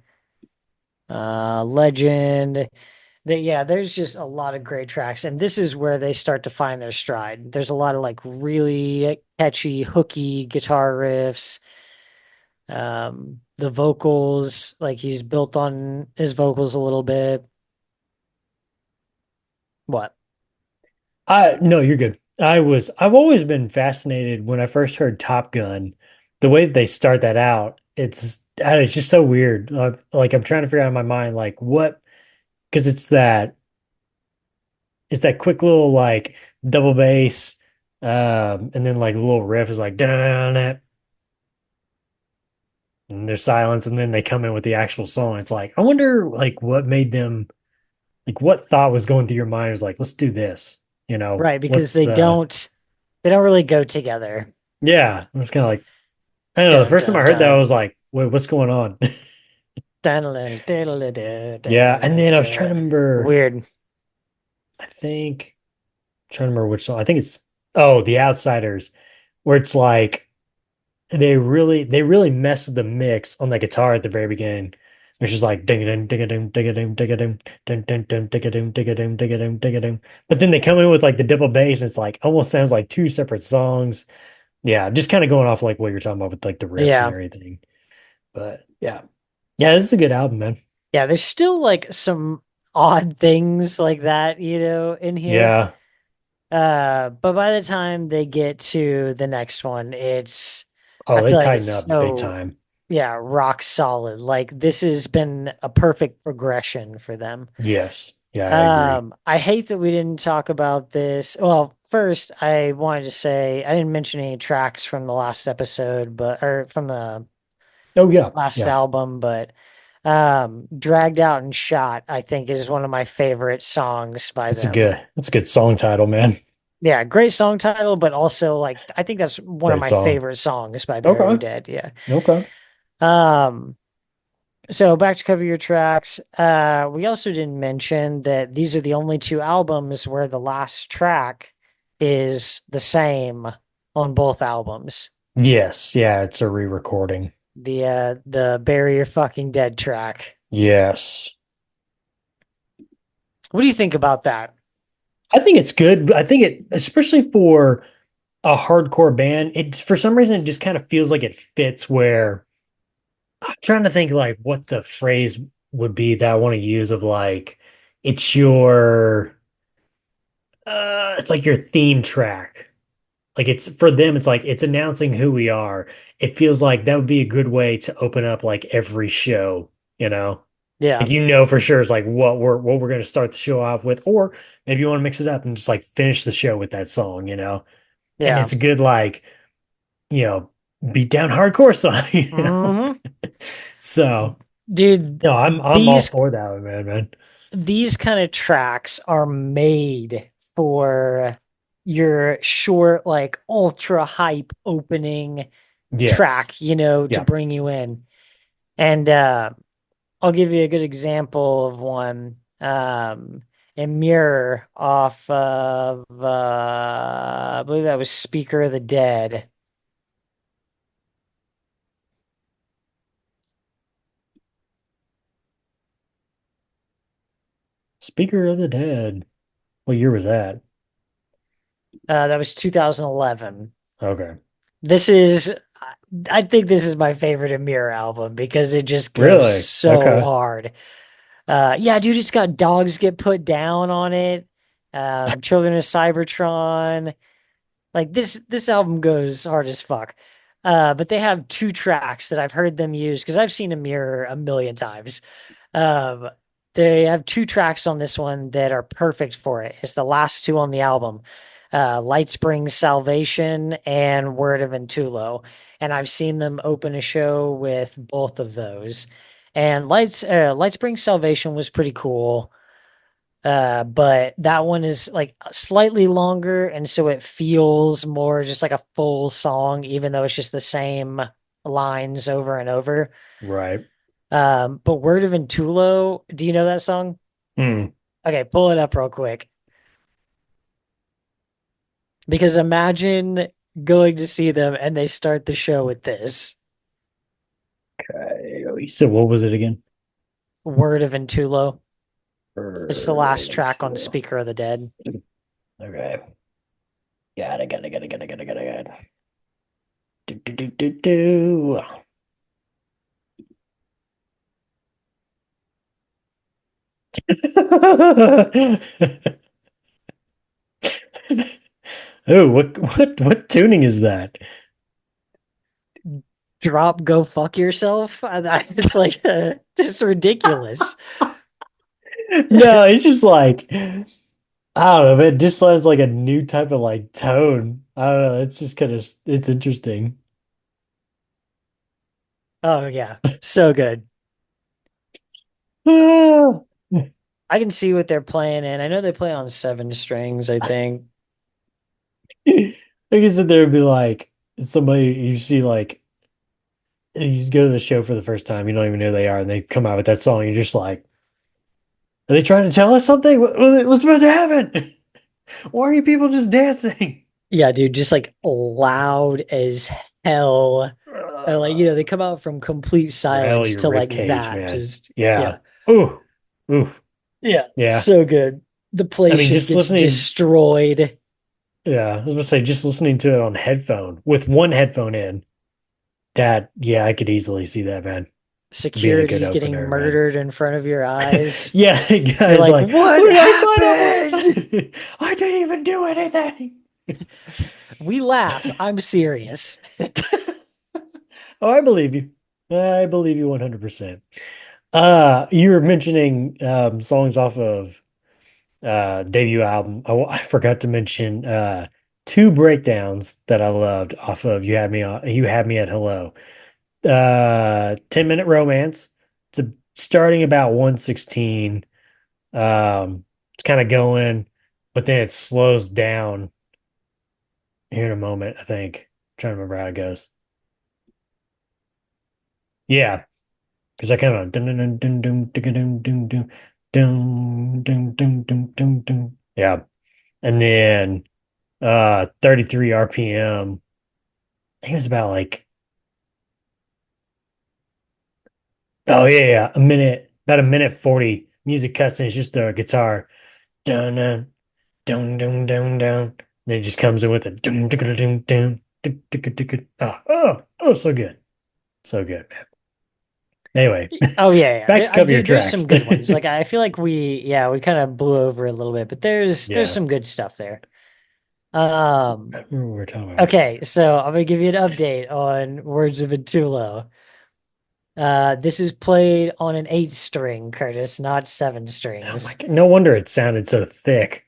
Speaker 4: Legend. Yeah, there's just a lot of great tracks, and this is where they start to find their stride. There's a lot of like really catchy, hooky guitar riffs. The vocals, like he's built on his vocals a little bit. What?
Speaker 2: No, you're good. I've always been fascinated when I first heard Top Gun, the way that they start that out. It's just so weird. Like I'm trying to figure out in my mind, like what, because it's that quick little like double bass, and then like a little riff is like da and there's silence, and then they come in with the actual song. It's like I wonder like what made them, like what thought was going through your mind was like, let's do this.
Speaker 4: Right, because
Speaker 2: What's the
Speaker 4: they don't really go together.
Speaker 2: Yeah, it was kind of like, I don't know. The
Speaker 4: Dun
Speaker 2: first time I
Speaker 4: dun
Speaker 2: heard that, I was
Speaker 4: dun.
Speaker 2: like, wait, what's going on?
Speaker 4: Dun, dun, dun, dun, dun,
Speaker 2: Yeah, and
Speaker 4: dun,
Speaker 2: then I was trying to
Speaker 4: dun.
Speaker 2: remember,
Speaker 4: Weird.
Speaker 2: I think, trying to remember which song. I think it's, oh, The Outsiders, where it's like they really mess with the mix on the guitar at the very beginning, which is like ding a ding ding a ding ding a ding ding a ding ding ding ding ding a ding ding a ding ding a ding ding a ding. But then they come in with like the double bass, and it's like almost sounds like two separate songs. Yeah, just kind of going off like what you're talking about with like the riffs and
Speaker 4: Yeah.
Speaker 2: everything. But yeah. Yeah, this is a good album, man.
Speaker 4: Yeah, there's still like some odd things like that, in here.
Speaker 2: Yeah.
Speaker 4: But by the time they get to the next one, I
Speaker 2: Oh, they
Speaker 4: feel like
Speaker 2: tighten
Speaker 4: it's
Speaker 2: up big
Speaker 4: so,
Speaker 2: time.
Speaker 4: yeah, rock solid. Like this has been a perfect progression for them.
Speaker 2: Yes. Yeah, I agree.
Speaker 4: I hate that we didn't talk about this. Well, first, I wanted to say I didn't mention any tracks from the last episode, or from the
Speaker 2: Oh yeah.
Speaker 4: last
Speaker 2: Yeah.
Speaker 4: album, but Dragged Out and Shot, I think, is one of my favorite songs by them.
Speaker 2: That's a good song title, man.
Speaker 4: Yeah, great song title, but also like I think that's one of
Speaker 2: Great
Speaker 4: my
Speaker 2: song.
Speaker 4: favorite songs by Bury Your
Speaker 2: Okay.
Speaker 4: Dead. Yeah.
Speaker 2: Okay.
Speaker 4: Um, so back to Cover Your Tracks. We also didn't mention that these are the only two albums where the last track is the same on both albums.
Speaker 2: Yes. Yeah, it's a re-recording.
Speaker 4: The Bury Your Fucking Dead track.
Speaker 2: Yes.
Speaker 4: What do you think about that?
Speaker 2: I think it's good. I think it, especially for a hardcore band, it for some reason it just kind of feels like it fits where I'm trying to think like what the phrase would be that I want to use of like it's your it's like your theme track. Like it's for them, it's like it's announcing who we are. It feels like that would be a good way to open up like every show, you know?
Speaker 4: Yeah.
Speaker 2: Like for sure it's like what we're gonna start the show off with, or maybe you want to mix it up and just like finish the show with that song. And
Speaker 4: Yeah.
Speaker 2: it's a good like, you know, beat down hardcore song, you know.
Speaker 4: hmm
Speaker 2: So
Speaker 4: Dude,
Speaker 2: no, I'm all
Speaker 4: these
Speaker 2: for that one, man.
Speaker 4: these kind of tracks are made for your short, like ultra hype opening
Speaker 2: Yes.
Speaker 4: track, to
Speaker 2: Yeah.
Speaker 4: bring you in. And I'll give you a good example of one. and Mirror off of I believe that was Speaker of the Dead.
Speaker 2: Speaker of the Dead. What year was that?
Speaker 4: That was 2011.
Speaker 2: Okay.
Speaker 4: This is, I think this is my favorite Amir album because it just goes
Speaker 2: Really?
Speaker 4: so
Speaker 2: Okay.
Speaker 4: hard. Yeah, dude, it's got Dogs Get Put Down on it. Children of Cybertron. Like this album goes hard as fuck. But they have two tracks that I've heard them use because I've seen Amir a million times. Um, they have two tracks on this one that are perfect for it. It's the last two on the album. Light Springs Salvation and Word of Entulo. And I've seen them open a show with both of those. And Light Springs Salvation was pretty cool. But that one is like slightly longer, and so it feels more just like a full song, even though it's just the same lines over and over.
Speaker 2: Right.
Speaker 4: But Word of Entulo, do you know that song?
Speaker 2: Hmm.
Speaker 4: Okay, pull it up real quick. Because imagine going to see them and they start the show with this.
Speaker 2: So what was it again?
Speaker 4: Word of Entulo. It's the last track on Speaker of the Dead.
Speaker 2: Okay. Got it. Do. Oh, what tuning is that?
Speaker 4: Drop Go Fuck Yourself. It's like just ridiculous.
Speaker 2: No, it's just like I don't know, it just sounds like a new type of like tone. I don't know, it's just kind of it's interesting.
Speaker 4: Oh yeah, so good.
Speaker 2: Ah.
Speaker 4: I can see what they're playing in. I know they play on seven strings, I think.
Speaker 2: I can sit there and be like somebody you see like you go to the show for the first time, you don't even know who they are, and they come out with that song, you're just like, are they trying to tell us something? What's about to happen? Why are you people just dancing?
Speaker 4: Yeah, dude, just like loud as hell. Like, they come out from complete
Speaker 2: Rattle
Speaker 4: silence
Speaker 2: your
Speaker 4: to
Speaker 2: rib
Speaker 4: like
Speaker 2: cage,
Speaker 4: that.
Speaker 2: man.
Speaker 4: Just
Speaker 2: Yeah.
Speaker 4: yeah.
Speaker 2: Ooh. Ooh.
Speaker 4: Yeah.
Speaker 2: Yeah.
Speaker 4: So good. The
Speaker 2: I
Speaker 4: place
Speaker 2: mean,
Speaker 4: just
Speaker 2: just
Speaker 4: gets
Speaker 2: listening.
Speaker 4: destroyed.
Speaker 2: Yeah, I was gonna say, just listening to it on headphone with one headphone in, that, yeah, I could easily see that, man, being a good
Speaker 4: Security's getting
Speaker 2: opener, man.
Speaker 4: murdered in front of your eyes.
Speaker 2: Yeah, the
Speaker 4: You're
Speaker 2: guy's
Speaker 4: like,
Speaker 2: like,
Speaker 4: what
Speaker 2: who did I sign up
Speaker 4: happened?
Speaker 2: with? I didn't even do anything.
Speaker 4: We laugh. I'm serious.
Speaker 2: Oh, I believe you. I believe you 100%. You were mentioning songs off of debut album. I forgot to mention two breakdowns that I loved off of You Had Me at Hello. 10-minute romance. Starting about 116. It's kind of going, but then it slows down here in a moment, I think. Trying to remember how it goes. Yeah, because I kind of dun dun dun dun dun dun dun dun dun dun dun dun dun dun. Yeah. And then 33 RPM. I think it was about like, oh yeah, about a minute 40. Music cuts and it's just the guitar. Dun dun dun dun dun dun. Then it just comes in with a dun dun dun dun dun. Oh, so good. So good, man. Anyway,
Speaker 4: Oh yeah,
Speaker 2: back
Speaker 4: yeah.
Speaker 2: to cover your
Speaker 4: There's
Speaker 2: tracks.
Speaker 4: some good ones. Like I feel like we kind of blew over a little bit, but there's
Speaker 2: Yeah.
Speaker 4: some good stuff there.
Speaker 2: I remember what we were talking about.
Speaker 4: Okay, so I'm gonna give you an update on Words of Entulo. This is played on an 8 string, Curtis, not 7
Speaker 2: Oh my
Speaker 4: strings.
Speaker 2: God. No wonder it sounded so thick.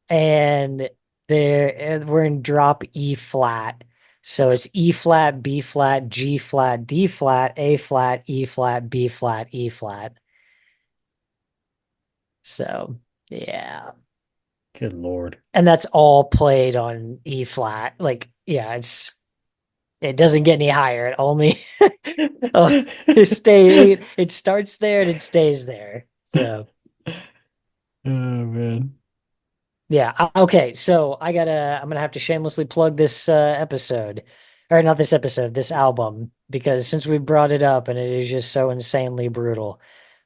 Speaker 4: And we're in drop E flat. So it's E flat, B flat, G flat, D flat, A flat, E flat, B flat, E flat. So yeah.
Speaker 2: Good Lord.
Speaker 4: And that's all played on E flat. Like, yeah, it doesn't get any higher. It only oh, it starts there and it stays there. So
Speaker 2: Oh man.
Speaker 4: Yeah. Okay. So I'm gonna have to shamelessly plug this episode, or not this episode, this album, because since we brought it up and it is just so insanely brutal,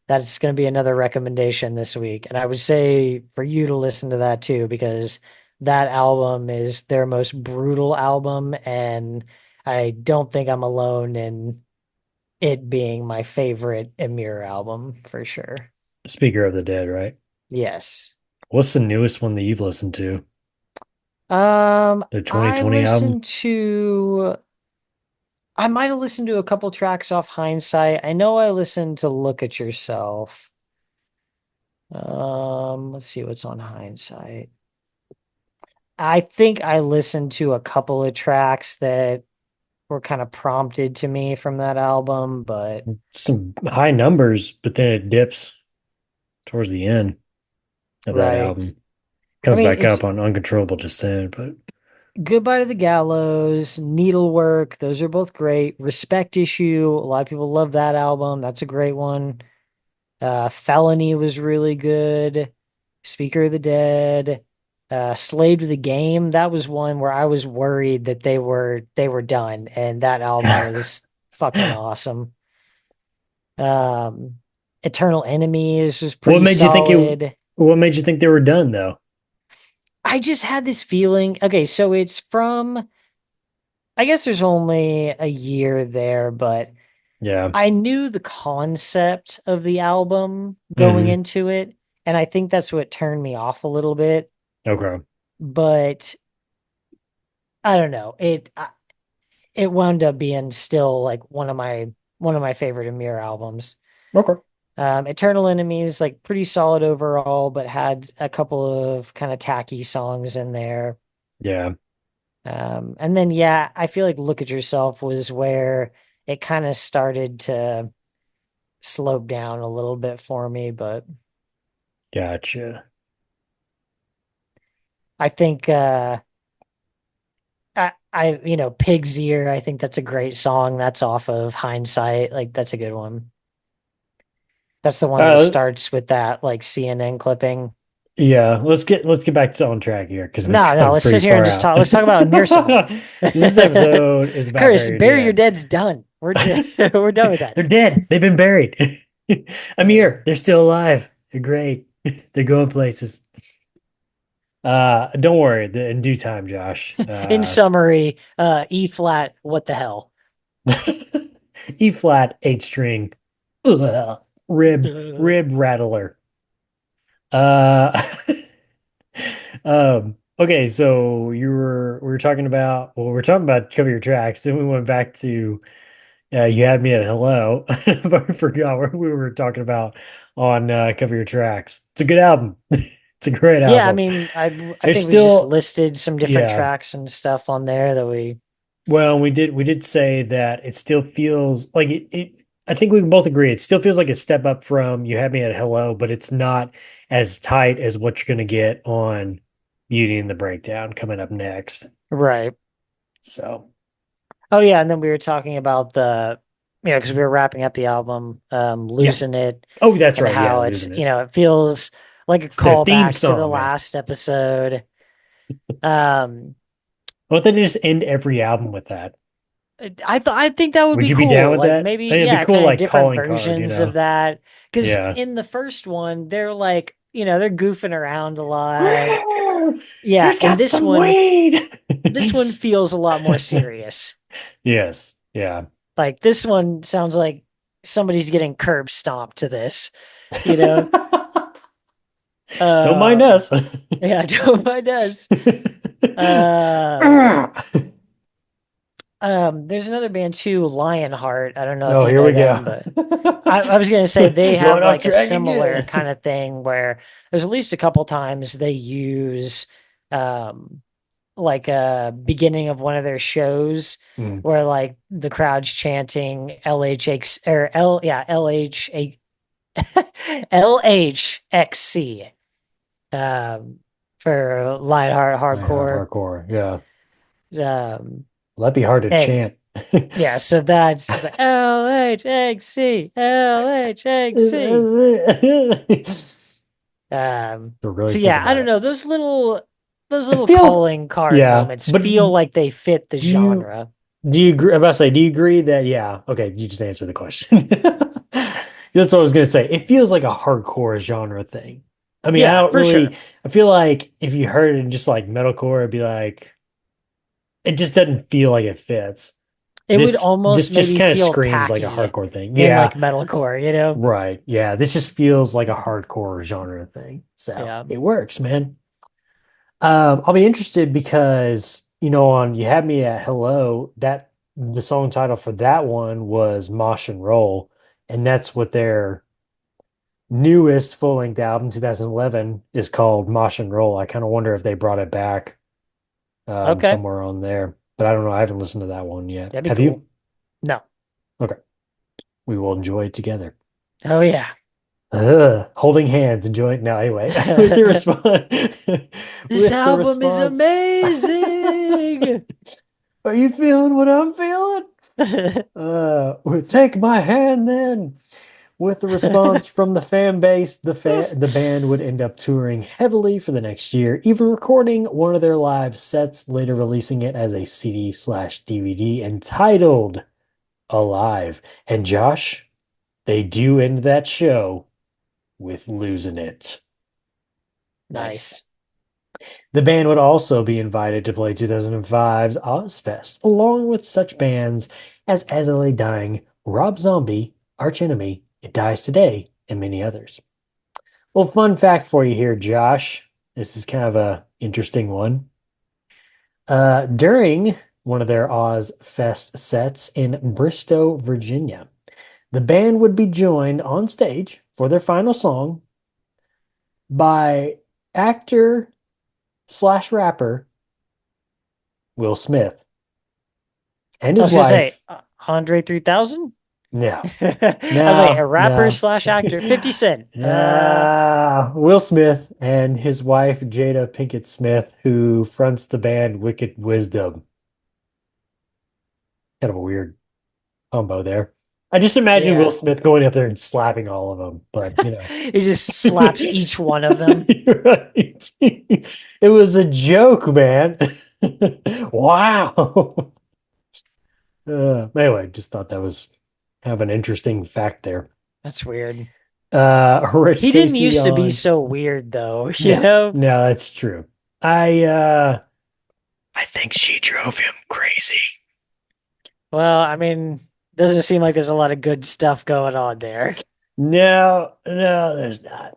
Speaker 4: that's gonna be another recommendation this week. And I would say for you to listen to that too, because that album is their most brutal album, and I don't think I'm alone in it being my favorite Emir album for sure.
Speaker 2: Speaker of the Dead, right?
Speaker 4: Yes.
Speaker 2: What's the newest one that you've listened to? The
Speaker 4: I
Speaker 2: 2020 album?
Speaker 4: listened to I might have listened to a couple tracks off Hindsight. I know I listened to Look at Yourself. Let's see what's on Hindsight. I think I listened to a couple of tracks that were kind of prompted to me from that album, but
Speaker 2: Some high numbers, but then it dips towards the end of that
Speaker 4: right.
Speaker 2: album.
Speaker 4: I
Speaker 2: Comes
Speaker 4: mean,
Speaker 2: back
Speaker 4: it's
Speaker 2: up on Uncontrollable Descent, but
Speaker 4: Goodbye to the Gallows, Needlework. Those are both great. Respect Issue. A lot of people love that album. That's a great one. Felony was really good. Speaker of the Dead. Slave to the Game. That was one where I was worried that they were done, and that album was fucking awesome. Um, Eternal Enemies was
Speaker 2: what
Speaker 4: pretty
Speaker 2: made you think it
Speaker 4: solid.
Speaker 2: what made you think they were done though?
Speaker 4: I just had this feeling. Okay, so it's from, I guess there's only a year there, but
Speaker 2: Yeah.
Speaker 4: I knew the concept of the album going
Speaker 2: Hmm.
Speaker 4: into it, and I think that's what turned me off a little bit.
Speaker 2: Okay.
Speaker 4: But I don't know. It wound up being still like one of my favorite Amir albums.
Speaker 2: Okay.
Speaker 4: Eternal Enemies, like pretty solid overall, but had a couple of kind of tacky songs in there.
Speaker 2: Yeah.
Speaker 4: And then yeah, I feel like Look at Yourself was where it kind of started to slope down a little bit for me, but
Speaker 2: Gotcha.
Speaker 4: I think Pig's Ear, I think that's a great song. That's off of Hindsight. Like that's a good one. That's the one that
Speaker 2: Uh,
Speaker 4: starts with that like CNN clipping.
Speaker 2: yeah, let's get back to on track here because we're
Speaker 4: No,
Speaker 2: kind
Speaker 4: no,
Speaker 2: of
Speaker 4: let's
Speaker 2: pretty
Speaker 4: sit here and
Speaker 2: far
Speaker 4: just
Speaker 2: out.
Speaker 4: talk. Let's talk about Amir some more.
Speaker 2: This episode is about
Speaker 4: Curtis,
Speaker 2: Bury Your
Speaker 4: Bury Your
Speaker 2: Dead.
Speaker 4: Dead's done. We're done with that.
Speaker 2: They're dead. They've been buried. Amir, they're still alive. They're great. They're going places. Don't worry. In due time, Josh.
Speaker 4: In summary, E flat, what the hell?
Speaker 2: E flat, 8 string, rib rattler. Uh, okay, so we were talking about we're talking about Cover Your Tracks, then we went back to you had me at hello, but I forgot what we were talking about on Cover Your Tracks. It's a good album. It's a great
Speaker 4: Yeah, I
Speaker 2: album.
Speaker 4: mean, I
Speaker 2: There's
Speaker 4: think we just
Speaker 2: still
Speaker 4: listed some different
Speaker 2: yeah.
Speaker 4: tracks and stuff on there that we.
Speaker 2: Well, we did say that it still feels like I think we can both agree it still feels like a step up from You Had Me at Hello, but it's not as tight as what you're gonna get on Beauty and the Breakdown coming up next.
Speaker 4: Right.
Speaker 2: So
Speaker 4: Oh yeah, and then we were talking about because we were wrapping up the album,
Speaker 2: yeah.
Speaker 4: losing it,
Speaker 2: Oh, that's
Speaker 4: and
Speaker 2: right. Yeah,
Speaker 4: how it's
Speaker 2: losing it.
Speaker 4: it feels like a
Speaker 2: It's their theme
Speaker 4: callback to the
Speaker 2: song, man.
Speaker 4: last episode. Um,
Speaker 2: Why don't they just end every album with that?
Speaker 4: I think that would
Speaker 2: Would
Speaker 4: be
Speaker 2: you be down
Speaker 4: cool.
Speaker 2: with
Speaker 4: Like
Speaker 2: that? I
Speaker 4: maybe,
Speaker 2: think it'd be
Speaker 4: yeah,
Speaker 2: cool,
Speaker 4: kind of
Speaker 2: like
Speaker 4: different
Speaker 2: calling card,
Speaker 4: versions of that. Because
Speaker 2: Yeah.
Speaker 4: in the first one, they're like, they're goofing around a lot. Yeah,
Speaker 2: Who's
Speaker 4: and
Speaker 2: got some weed?
Speaker 4: this one feels a lot more serious.
Speaker 2: Yes. Yeah.
Speaker 4: Like this one sounds like somebody's getting curb stomped to this, you know?
Speaker 2: Don't mind
Speaker 4: Um,
Speaker 2: us.
Speaker 4: yeah, don't mind us. Uh, there's another band too, Lionheart. I don't know if
Speaker 2: Oh,
Speaker 4: you
Speaker 2: here
Speaker 4: know
Speaker 2: we
Speaker 4: them,
Speaker 2: go.
Speaker 4: but I was gonna say they have
Speaker 2: Going off
Speaker 4: like a
Speaker 2: track
Speaker 4: similar
Speaker 2: again.
Speaker 4: kind of thing where there's at least a couple times they use um like a beginning of one of their shows
Speaker 2: Hmm.
Speaker 4: where like the crowd's chanting LHX or L yeah LHA LHXC um for Lionheart
Speaker 2: Hard
Speaker 4: hardcore.
Speaker 2: hardcore. Yeah.
Speaker 4: Um
Speaker 2: That'd be hard to
Speaker 4: and
Speaker 2: chant.
Speaker 4: yeah, so that's it's like LHXC LHXC.
Speaker 2: To really
Speaker 4: So
Speaker 2: think
Speaker 4: yeah, I
Speaker 2: about
Speaker 4: don't
Speaker 2: it.
Speaker 4: know. Those little
Speaker 2: feels-
Speaker 4: calling card
Speaker 2: Yeah,
Speaker 4: moments
Speaker 2: but
Speaker 4: feel like they fit the
Speaker 2: do you
Speaker 4: genre.
Speaker 2: do you agree? I'm about to say, do you agree that yeah? Okay, you just answered the question. That's what I was gonna say. It feels like a hardcore genre thing. I mean, I
Speaker 4: Yeah,
Speaker 2: don't
Speaker 4: for sure.
Speaker 2: really. I feel like if you heard it in just like metalcore, it'd be like it just doesn't feel like it fits.
Speaker 4: It would
Speaker 2: This
Speaker 4: almost
Speaker 2: just
Speaker 4: maybe
Speaker 2: kind of
Speaker 4: feel
Speaker 2: screams like a
Speaker 4: tacky
Speaker 2: hardcore thing.
Speaker 4: in like
Speaker 2: Yeah,
Speaker 4: metalcore, you know?
Speaker 2: right. Yeah, this just feels like a hardcore genre thing. So
Speaker 4: Yeah.
Speaker 2: it works, man. I'll be interested because on You Had Me at Hello, that the song title for that one was Mosh and Roll, and that's what their newest full-length album, 2011, is called Mosh and Roll. I kind of wonder if they brought it back
Speaker 4: Okay.
Speaker 2: somewhere on there, but I don't know. I haven't listened to that one yet.
Speaker 4: That'd be
Speaker 2: Have
Speaker 4: cool.
Speaker 2: you?
Speaker 4: No.
Speaker 2: Okay, we will enjoy it together.
Speaker 4: Oh yeah.
Speaker 2: Holding hands, enjoying. No, anyway, with the response,
Speaker 4: This
Speaker 2: with the
Speaker 4: album is
Speaker 2: response.
Speaker 4: amazing.
Speaker 2: Are you feeling what I'm feeling? Well, take my hand then. With the response from the fan base, the band would end up touring heavily for the next year, even recording one of their live sets, later releasing it as a CD/DVD entitled Alive. And Josh, they do end that show with Losing It.
Speaker 4: Nice.
Speaker 2: The band would also be invited to play 2005's Ozfest, along with such bands as LA Dying, Rob Zombie, Arch Enemy, It Dies Today, and many others. Well, fun fact for you here, Josh. This is kind of a interesting one. During one of their Ozfest sets in Bristow, Virginia, the band would be joined on stage for their final song by actor/rapper Will Smith and
Speaker 4: I
Speaker 2: his
Speaker 4: was gonna say
Speaker 2: wife.
Speaker 4: Andre 3000.
Speaker 2: No,
Speaker 4: I was like a
Speaker 2: no,
Speaker 4: rapper
Speaker 2: no.
Speaker 4: slash actor, 50 Cent.
Speaker 2: Will Smith and his wife Jada Pinkett Smith, who fronts the band Wicked Wisdom. Kind of a weird combo there. I just imagine Will
Speaker 4: Yeah.
Speaker 2: Smith going up there and slapping all of them, but
Speaker 4: He just slaps each one of them.
Speaker 2: You're right. It was a joke, man. Wow. Anyway, just thought that was kind of an interesting fact there.
Speaker 4: That's weird.
Speaker 2: Rich
Speaker 4: He didn't
Speaker 2: Casey
Speaker 4: used to be
Speaker 2: on.
Speaker 4: so weird though, you
Speaker 2: Yeah,
Speaker 4: know?
Speaker 2: no, that's true. I think she drove him crazy.
Speaker 4: Well, I mean, doesn't seem like there's a lot of good stuff going on there.
Speaker 2: No, no, there's not.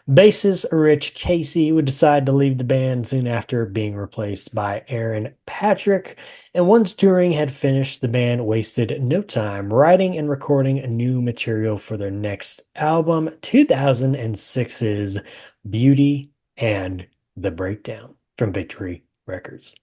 Speaker 2: Bassist Rich Casey would decide to leave the band soon after being replaced by Aaron Patrick. And once touring had finished, the band wasted no time writing and recording new material for their next album, 2006's Beauty and the Breakdown from Victory Records.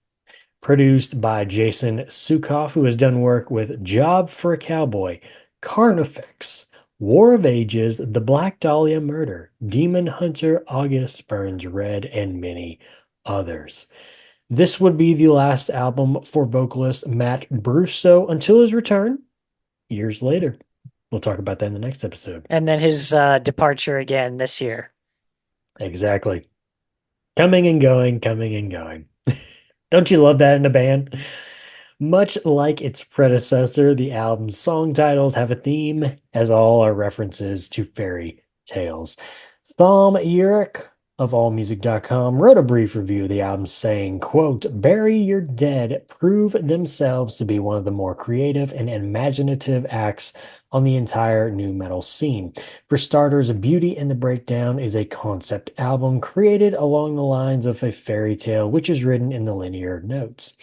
Speaker 2: Produced by Jason Sukoff, who has done work with Job for a Cowboy, Carnifex, War of Ages, The Black Dahlia Murder, Demon Hunter, August Burns Red, and many others. This would be the last album for vocalist Matt Brusso until his return years later. We'll talk about that in the next episode.
Speaker 4: And then his departure again this year.
Speaker 2: Exactly. Coming and going, coming and going. Don't you love that in a band? Much like its predecessor, the album's song titles have a theme, as all are references to fairy tales. Thom Urich of AllMusic.com wrote a brief review of the album saying, quote, "Bury Your Dead prove themselves to be one of the more creative and imaginative acts on the entire new metal scene. For starters, Beauty and the Breakdown is a concept album created along the lines of a fairy tale, which is written in the linear notes.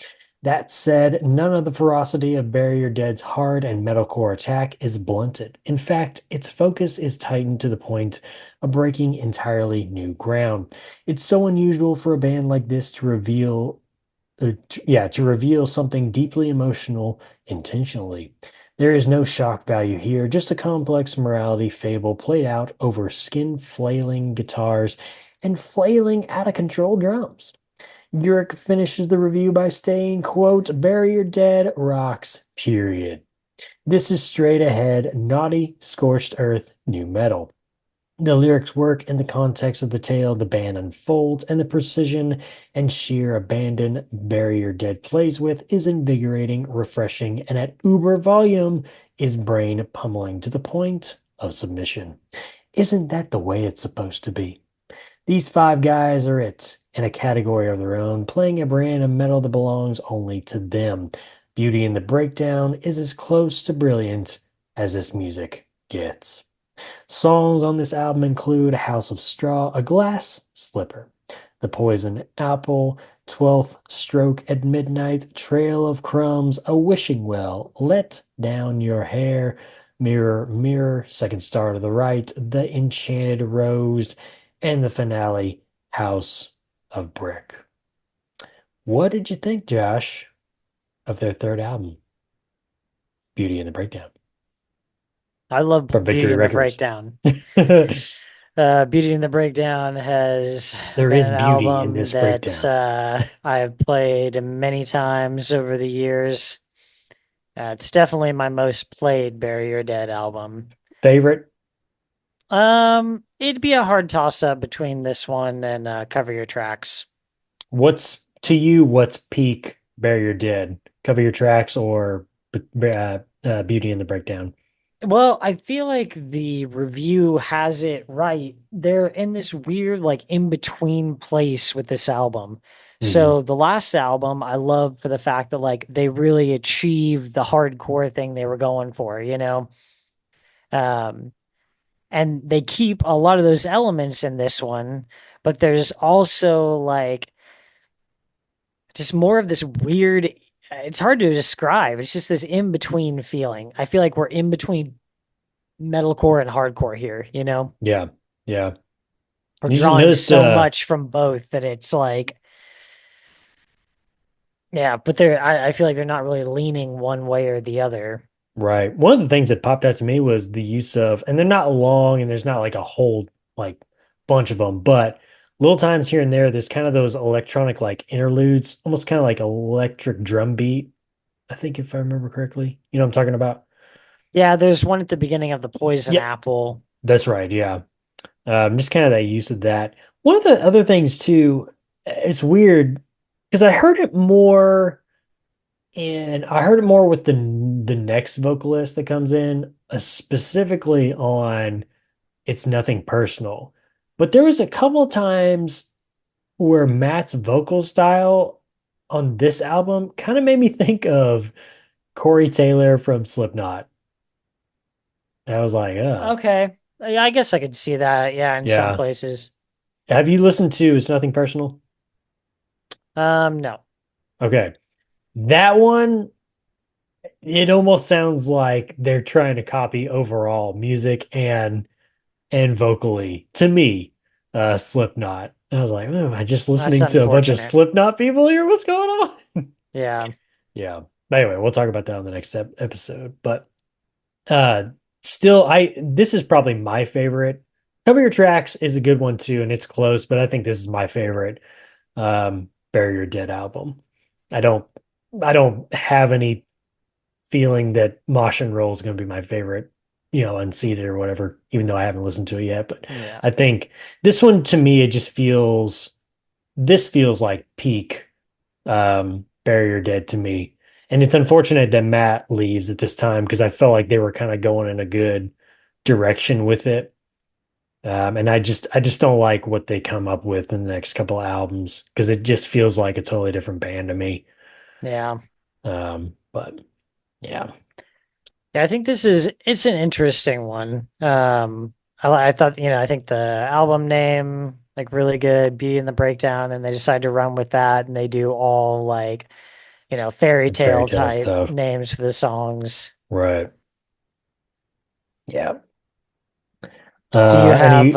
Speaker 2: That said, none of the ferocity of Bury Your Dead's hard and metalcore attack is blunted. In fact, its focus is tightened to the point of breaking entirely new ground. It's so unusual for a band like this to reveal something deeply emotional intentionally. There is no shock value here, just a complex morality fable played out over skin-flailing guitars and flailing out-of-control drums." Urich finishes the review by saying, quote, "Bury Your Dead rocks, period. This is straight ahead, naughty, scorched earth, new metal. The lyrics work in the context of the tale the band unfolds, and the precision and sheer abandon Bury Your Dead plays with is invigorating, refreshing, and at uber volume is brain pummeling to the point of submission. Isn't that the way it's supposed to be? These five guys are it, in a category of their own, playing a brand of metal that belongs only to them. Beauty in the Breakdown is as close to brilliant as this music gets. Songs on this album include House of Straw, A Glass Slipper, The Poison Apple, 12th Stroke at Midnight, Trail of Crumbs, A Wishing Well, Let Down Your Hair, Mirror, Mirror, Second Star to the Right, The Enchanted Rose, and the finale, House of Brick. What did you think, Josh, of their third album, Beauty in the Breakdown?
Speaker 4: I love
Speaker 2: From
Speaker 4: Beauty
Speaker 2: Victory
Speaker 4: and the
Speaker 2: Records.
Speaker 4: Breakdown. Beauty and the Breakdown has
Speaker 2: There
Speaker 4: been
Speaker 2: is
Speaker 4: an
Speaker 2: beauty in
Speaker 4: album
Speaker 2: this
Speaker 4: that
Speaker 2: breakdown.
Speaker 4: I have played many times over the years. It's definitely my most played Bury Your Dead album.
Speaker 2: Favorite?
Speaker 4: It'd be a hard toss-up between this one and Cover Your Tracks.
Speaker 2: What's to you? What's peak Bury Your Dead? Cover Your Tracks or Beauty in the Breakdown?
Speaker 4: Well, I feel like the review has it right. They're in this weird, like, in-between place with this album. So the last album, I love for the fact that like they really achieved the hardcore thing they were going for, you know? Um, and they keep a lot of those elements in this one, but there's also like just more of this weird, it's hard to describe. It's just this in-between feeling. I feel like we're in between metalcore and hardcore here, you know?
Speaker 2: Yeah, yeah.
Speaker 4: We're
Speaker 2: You should
Speaker 4: drawing
Speaker 2: notice
Speaker 4: so much from both that it's like, yeah, but I feel like they're not really leaning one way or the other.
Speaker 2: right. One of the things that popped out to me was the use of, and they're not long, and there's not like a whole like bunch of them, but little times here and there, there's kind of those electronic like interludes, almost kind of like electric drum beat. I think if I remember correctly, you know what I'm talking about?
Speaker 4: Yeah, there's one at the beginning of the Poison
Speaker 2: Yeah,
Speaker 4: Apple.
Speaker 2: that's right. Yeah. Just kind of that use of that. One of the other things too, it's weird because I heard it more, and I heard it more with the next vocalist that comes in, specifically on "It's Nothing Personal." But there was a couple of times where Matt's vocal style on this album kind of made me think of Corey Taylor from Slipknot. I was like,
Speaker 4: Okay. Yeah, I guess I could see that. Yeah, in some
Speaker 2: yeah.
Speaker 4: places.
Speaker 2: Have you listened to "It's Nothing Personal"?
Speaker 4: No.
Speaker 2: Okay. That one, it almost sounds like they're trying to copy overall music and vocally to me, Slipknot. I was like, oh, am I just
Speaker 4: That's
Speaker 2: listening to a bunch of
Speaker 4: unfortunate.
Speaker 2: Slipknot people here? What's going on?
Speaker 4: Yeah.
Speaker 2: Yeah. But anyway, we'll talk about that on the next episode. But uh still, I this is probably my favorite. Cover Your Tracks is a good one too, and it's close, but I think this is my favorite Bury Your Dead album. I don't I don't have any feeling that Mosh and Roll is going to be my favorite, unseated or whatever, even though I haven't listened to it yet. But
Speaker 4: Yeah.
Speaker 2: I think this one to me, this feels like peak Bury Your Dead to me. And it's unfortunate that Matt leaves at this time because I felt like they were kind of going in a good direction with it. And I just don't like what they come up with in the next couple of albums because it just feels like a totally different band to me.
Speaker 4: Yeah.
Speaker 2: But yeah.
Speaker 4: Yeah, I think it's an interesting one. I thought, I think the album name, like really good, Beauty and the Breakdown, and they decide to run with that and they do all like, fairy
Speaker 2: Fairy
Speaker 4: tale
Speaker 2: tale
Speaker 4: type
Speaker 2: stuff.
Speaker 4: names for the songs.
Speaker 2: Right. Yeah.
Speaker 4: Do you have
Speaker 2: Any,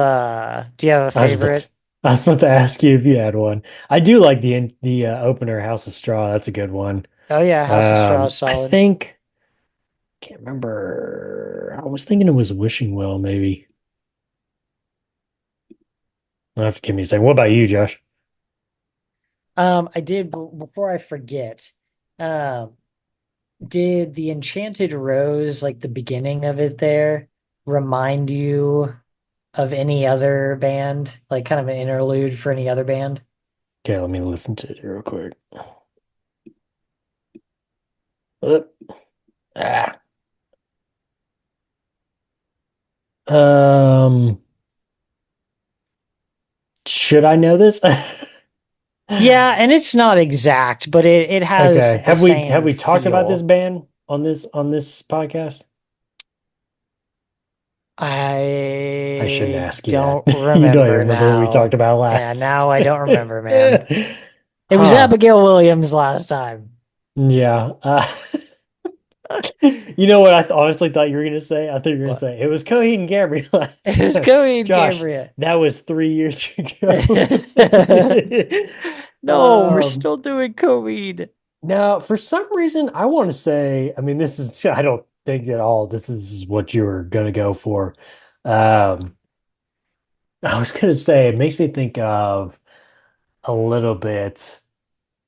Speaker 4: do you have a
Speaker 2: I was about
Speaker 4: favorite?
Speaker 2: to, I was about to ask you if you had one. I do like the opener, House of Straw. That's a good one.
Speaker 4: Oh yeah, House of Straw is
Speaker 2: I
Speaker 4: solid.
Speaker 2: think can't remember. I was thinking it was Wishing Well, maybe. I'll have to give me a second. What about you, Josh?
Speaker 4: I did before I forget. Um, did the Enchanted Rose, like the beginning of it there, remind you of any other band, like kind of an interlude for any other band?
Speaker 2: Okay, let me listen to it real quick. Uh, ah. Um, should I know this?
Speaker 4: Yeah, and it's not exact, but it has
Speaker 2: Okay.
Speaker 4: the
Speaker 2: Have we
Speaker 4: same
Speaker 2: talked about this
Speaker 4: feel.
Speaker 2: band on this podcast? I shouldn't
Speaker 4: I
Speaker 2: ask you that.
Speaker 4: don't
Speaker 2: You don't even
Speaker 4: remember
Speaker 2: remember what we
Speaker 4: now.
Speaker 2: talked about
Speaker 4: Yeah,
Speaker 2: last.
Speaker 4: now I don't remember, man. It was
Speaker 2: Huh.
Speaker 4: Abigail Williams last time.
Speaker 2: Yeah. You know what I honestly thought you were gonna say? I thought you were gonna
Speaker 4: What?
Speaker 2: say it was Coheed and Gabriel last
Speaker 4: It was
Speaker 2: time.
Speaker 4: Coheed
Speaker 2: Josh,
Speaker 4: Cambria.
Speaker 2: that was 3 years ago.
Speaker 4: No, we're
Speaker 2: Um,
Speaker 4: still doing Coheed.
Speaker 2: Now, for some reason, I want to say, I mean, this is, I don't think at all this is what you were going to go for. Um, I was going to say, it makes me think of a little bit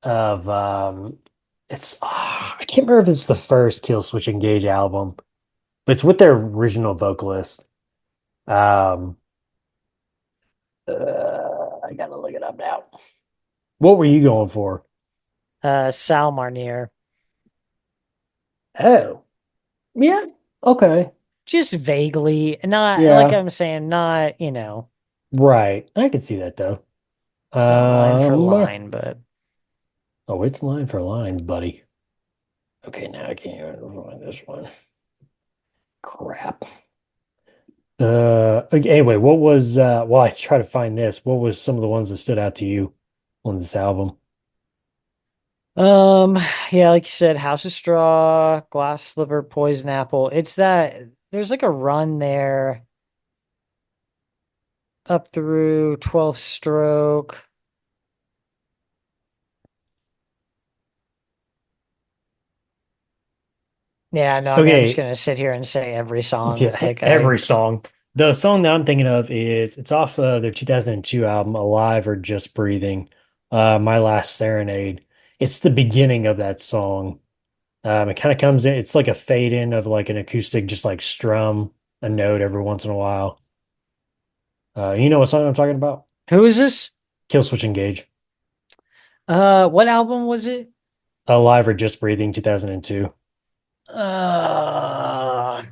Speaker 2: of, I can't remember if it's the first Kill Switch Engage album, but it's with their original vocalist. Um, I gotta look it up now. What were you going for?
Speaker 4: Sal Marnier.
Speaker 2: Oh, yeah, okay.
Speaker 4: Just vaguely, not like
Speaker 2: Yeah,
Speaker 4: I'm saying, not,
Speaker 2: right. I can see that though.
Speaker 4: it's not line for
Speaker 2: Um,
Speaker 4: line, but
Speaker 2: oh, it's line for line, buddy. Okay, now I can't even find this one. Crap. Okay, anyway, what was well, I try to find this. What was some of the ones that stood out to you on this album?
Speaker 4: um, yeah, like you said, House of Straw, Glass Slipper, Poison Apple. It's that there's like a run there up through 12th Stroke. Yeah, no, I mean, I'm just
Speaker 2: Okay,
Speaker 4: gonna sit here and say every song.
Speaker 2: yeah,
Speaker 4: Like I,
Speaker 2: every song. The song that I'm thinking of is it's off their 2002 album, Alive or Just Breathing, My Last Serenade. It's the beginning of that song. It kind of comes in, it's like a fade in of like an acoustic, just like strum a note every once in a while. You know what song I'm talking about?
Speaker 4: who is this?
Speaker 2: Kill Switch Engage.
Speaker 4: What album was it?
Speaker 2: Alive or Just Breathing, 2002.
Speaker 4: Uh,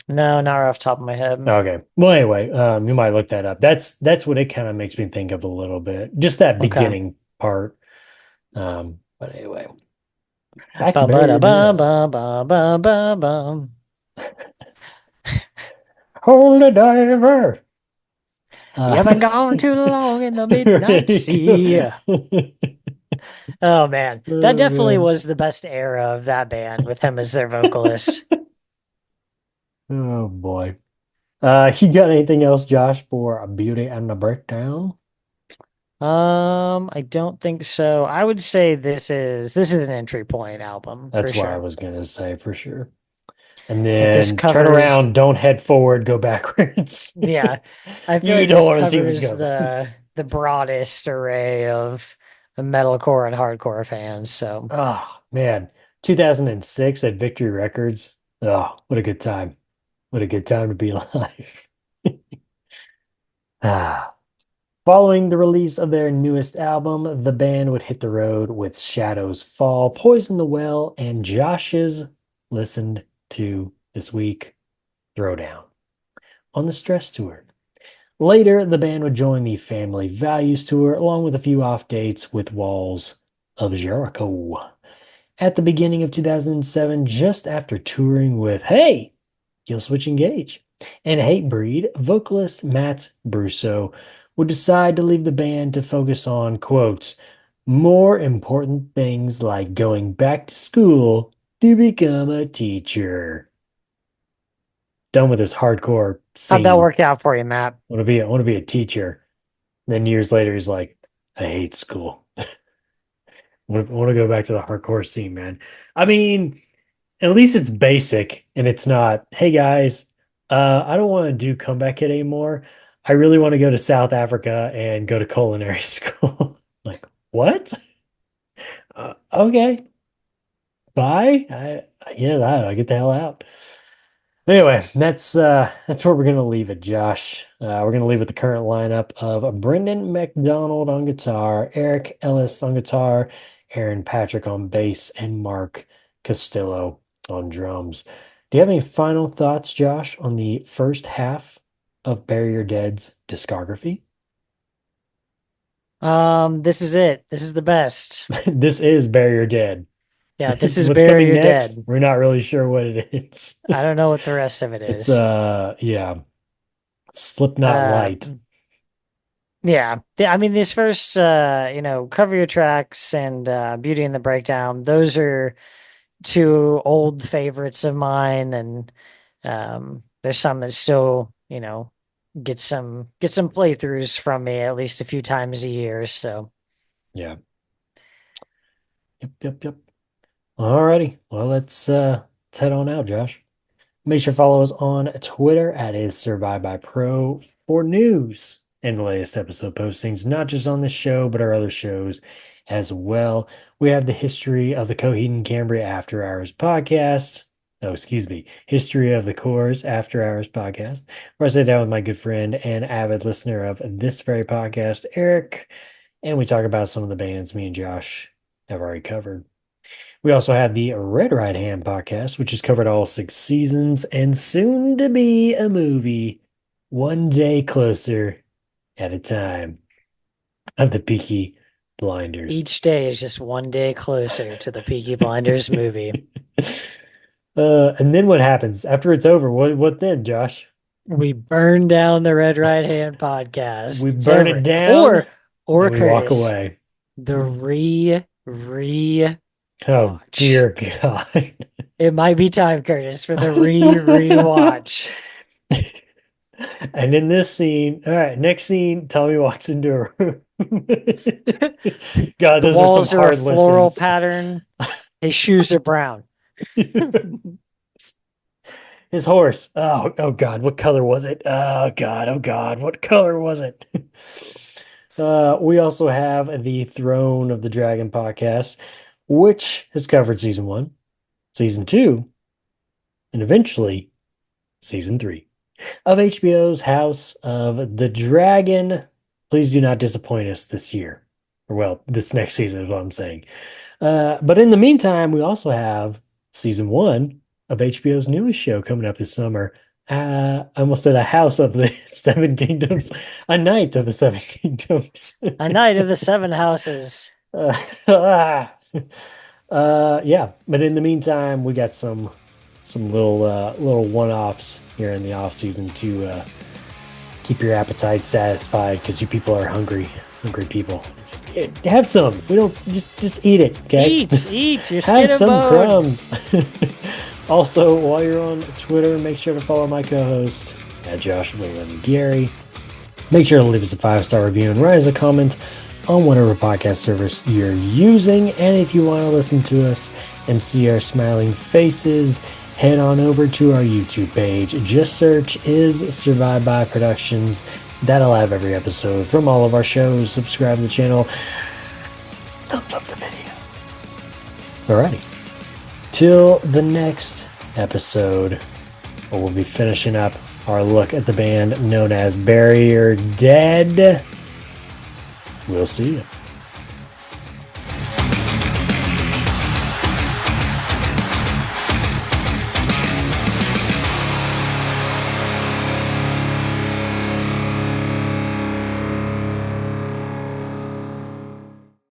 Speaker 4: no, not right off the top of my head.
Speaker 2: Okay. Well, anyway, you might look that up. That's what it kind of makes me think of a little bit. Just that
Speaker 4: Okay.
Speaker 2: beginning part. But anyway, back to
Speaker 4: Bum ba
Speaker 2: Barry
Speaker 4: da
Speaker 2: Your
Speaker 4: bum
Speaker 2: Dead.
Speaker 4: bum bum bum bum bum.
Speaker 2: Holy diver.
Speaker 4: You
Speaker 2: Uh,
Speaker 4: haven't gone too long in the midnight
Speaker 2: ready
Speaker 4: sea.
Speaker 2: to go.
Speaker 4: Oh man, that
Speaker 2: Oh
Speaker 4: definitely
Speaker 2: man.
Speaker 4: was the best era of that band with him as their vocalist.
Speaker 2: Oh boy. You got anything else, Josh, for a Beauty and a Breakdown?
Speaker 4: I don't think so. I would say this is an entry point album for
Speaker 2: That's what I
Speaker 4: sure.
Speaker 2: was gonna say for sure. And
Speaker 4: Like this
Speaker 2: then turn
Speaker 4: covers,
Speaker 2: around, don't head forward, go backwards.
Speaker 4: yeah, I feel
Speaker 2: You
Speaker 4: like
Speaker 2: don't
Speaker 4: this
Speaker 2: want to see what's
Speaker 4: covers
Speaker 2: coming.
Speaker 4: the broadest array of metalcore and hardcore fans. So
Speaker 2: Oh man, 2006 at Victory Records. Oh, what a good time. What a good time to be alive. Ah. Following the release of their newest album, the band would hit the road with Shadows Fall, Poison the Well, and Josh's listened to this week, Throwdown, on the Stress Tour. Later, the band would join the Family Values Tour, along with a few off dates with Walls of Jericho. At the beginning of 2007, just after touring with Hey, Killswitch Engage, and Hatebreed, vocalist Matt Brusso would decide to leave the band to focus on, quote, more important things like going back to school to become a teacher. Done with this hardcore
Speaker 4: how'd that
Speaker 2: scene.
Speaker 4: work out for you, Matt?
Speaker 2: I want to be a teacher. Then years later, he's like, I hate school. I want to go back to the hardcore scene, man. I mean, at least it's basic and it's not, hey guys, I don't want to do comeback kid anymore. I really want to go to South Africa and go to culinary school. Like, what? Okay, bye. I hear that. I get the hell out. Anyway, that's where we're gonna leave it, Josh. We're gonna leave it the current lineup of Brendan McDonald on guitar, Eric Ellis on guitar, Aaron Patrick on bass, and Mark Castillo on drums. Do you have any final thoughts, Josh, on the first half of Bury Your Dead's discography?
Speaker 4: This is it. This is the best.
Speaker 2: This is Bury Your Dead.
Speaker 4: Yeah, this is
Speaker 2: What's
Speaker 4: Bury
Speaker 2: coming
Speaker 4: Your
Speaker 2: next?
Speaker 4: Dead.
Speaker 2: We're not really sure what it is.
Speaker 4: I don't know what the rest of it
Speaker 2: It's
Speaker 4: is.
Speaker 2: yeah, Slipknot Light.
Speaker 4: Yeah. I mean, these first, Cover Your Tracks and Beauty and the Breakdown, those are two old favorites of mine. And there's some that still, get some playthroughs from me at least a few times a year. So,
Speaker 2: Yeah. Yep. Alrighty. Well, let's head on out, Josh. Make sure to follow us on Twitter at @IsSurviveByPro for news and the latest episode postings, not just on this show, but our other shows as well. We have the History of the Coheed and Cambria After Hours podcast. Oh, excuse me. History of the Coors After Hours podcast, where I sit down with my good friend and avid listener of this very podcast, Eric, and we talk about some of the bands me and Josh have already covered. We also have the Red Right Hand podcast, which has covered all 6 seasons and soon to be a movie, one day closer at a time, of the Peaky Blinders.
Speaker 4: each day is just one day closer to the Peaky Blinders movie.
Speaker 2: And then what happens after it's over? What then, Josh?
Speaker 4: We burn down the Red Right Hand podcast.
Speaker 2: We
Speaker 4: It's
Speaker 2: burn
Speaker 4: over.
Speaker 2: it down,
Speaker 4: or
Speaker 2: and we walk
Speaker 4: Curtis,
Speaker 2: away.
Speaker 4: the re
Speaker 2: Oh dear God!
Speaker 4: It might be time, Curtis, for the rewatch.
Speaker 2: And in this scene, all right, next scene, Tommy walks into a room. God,
Speaker 4: The
Speaker 2: those
Speaker 4: walls
Speaker 2: are some
Speaker 4: are a
Speaker 2: hard
Speaker 4: floral
Speaker 2: listens.
Speaker 4: pattern. His shoes are brown.
Speaker 2: His horse. Oh God, what color was it? Oh God, what color was it? We also have the Throne of the Dragon podcast, which has covered season 1, season 2, and eventually season 3 of HBO's House of the Dragon. Please do not disappoint us this year. Or, well, this next season is what I'm saying. But in the meantime, we also have season 1 of HBO's newest show coming up this summer. I almost said A House of the Seven Kingdoms, A Night of the Seven Kingdoms.
Speaker 4: A Night of the Seven Houses.
Speaker 2: Yeah, but in the meantime, we got some little one-offs here in the off season to keep your appetite satisfied, because you people are hungry people. Have some. We don't just eat it, okay?
Speaker 4: Eat your skin
Speaker 2: Have
Speaker 4: and
Speaker 2: some
Speaker 4: bones.
Speaker 2: crumbs. Also, while you're on Twitter, make sure to follow my co-host at Josh Leland Gary. Make sure to leave us a 5-star review and write us a comment on whatever podcast service you're using. And if you want to listen to us and see our smiling faces, head on over to our YouTube page. Just search Is Survived By Productions. That'll have every episode from all of our shows. Subscribe to the channel. Thumbs up the video. Alrighty. Till the next episode, where we'll be finishing up our look at the band known as Bury Your Dead. We'll see you.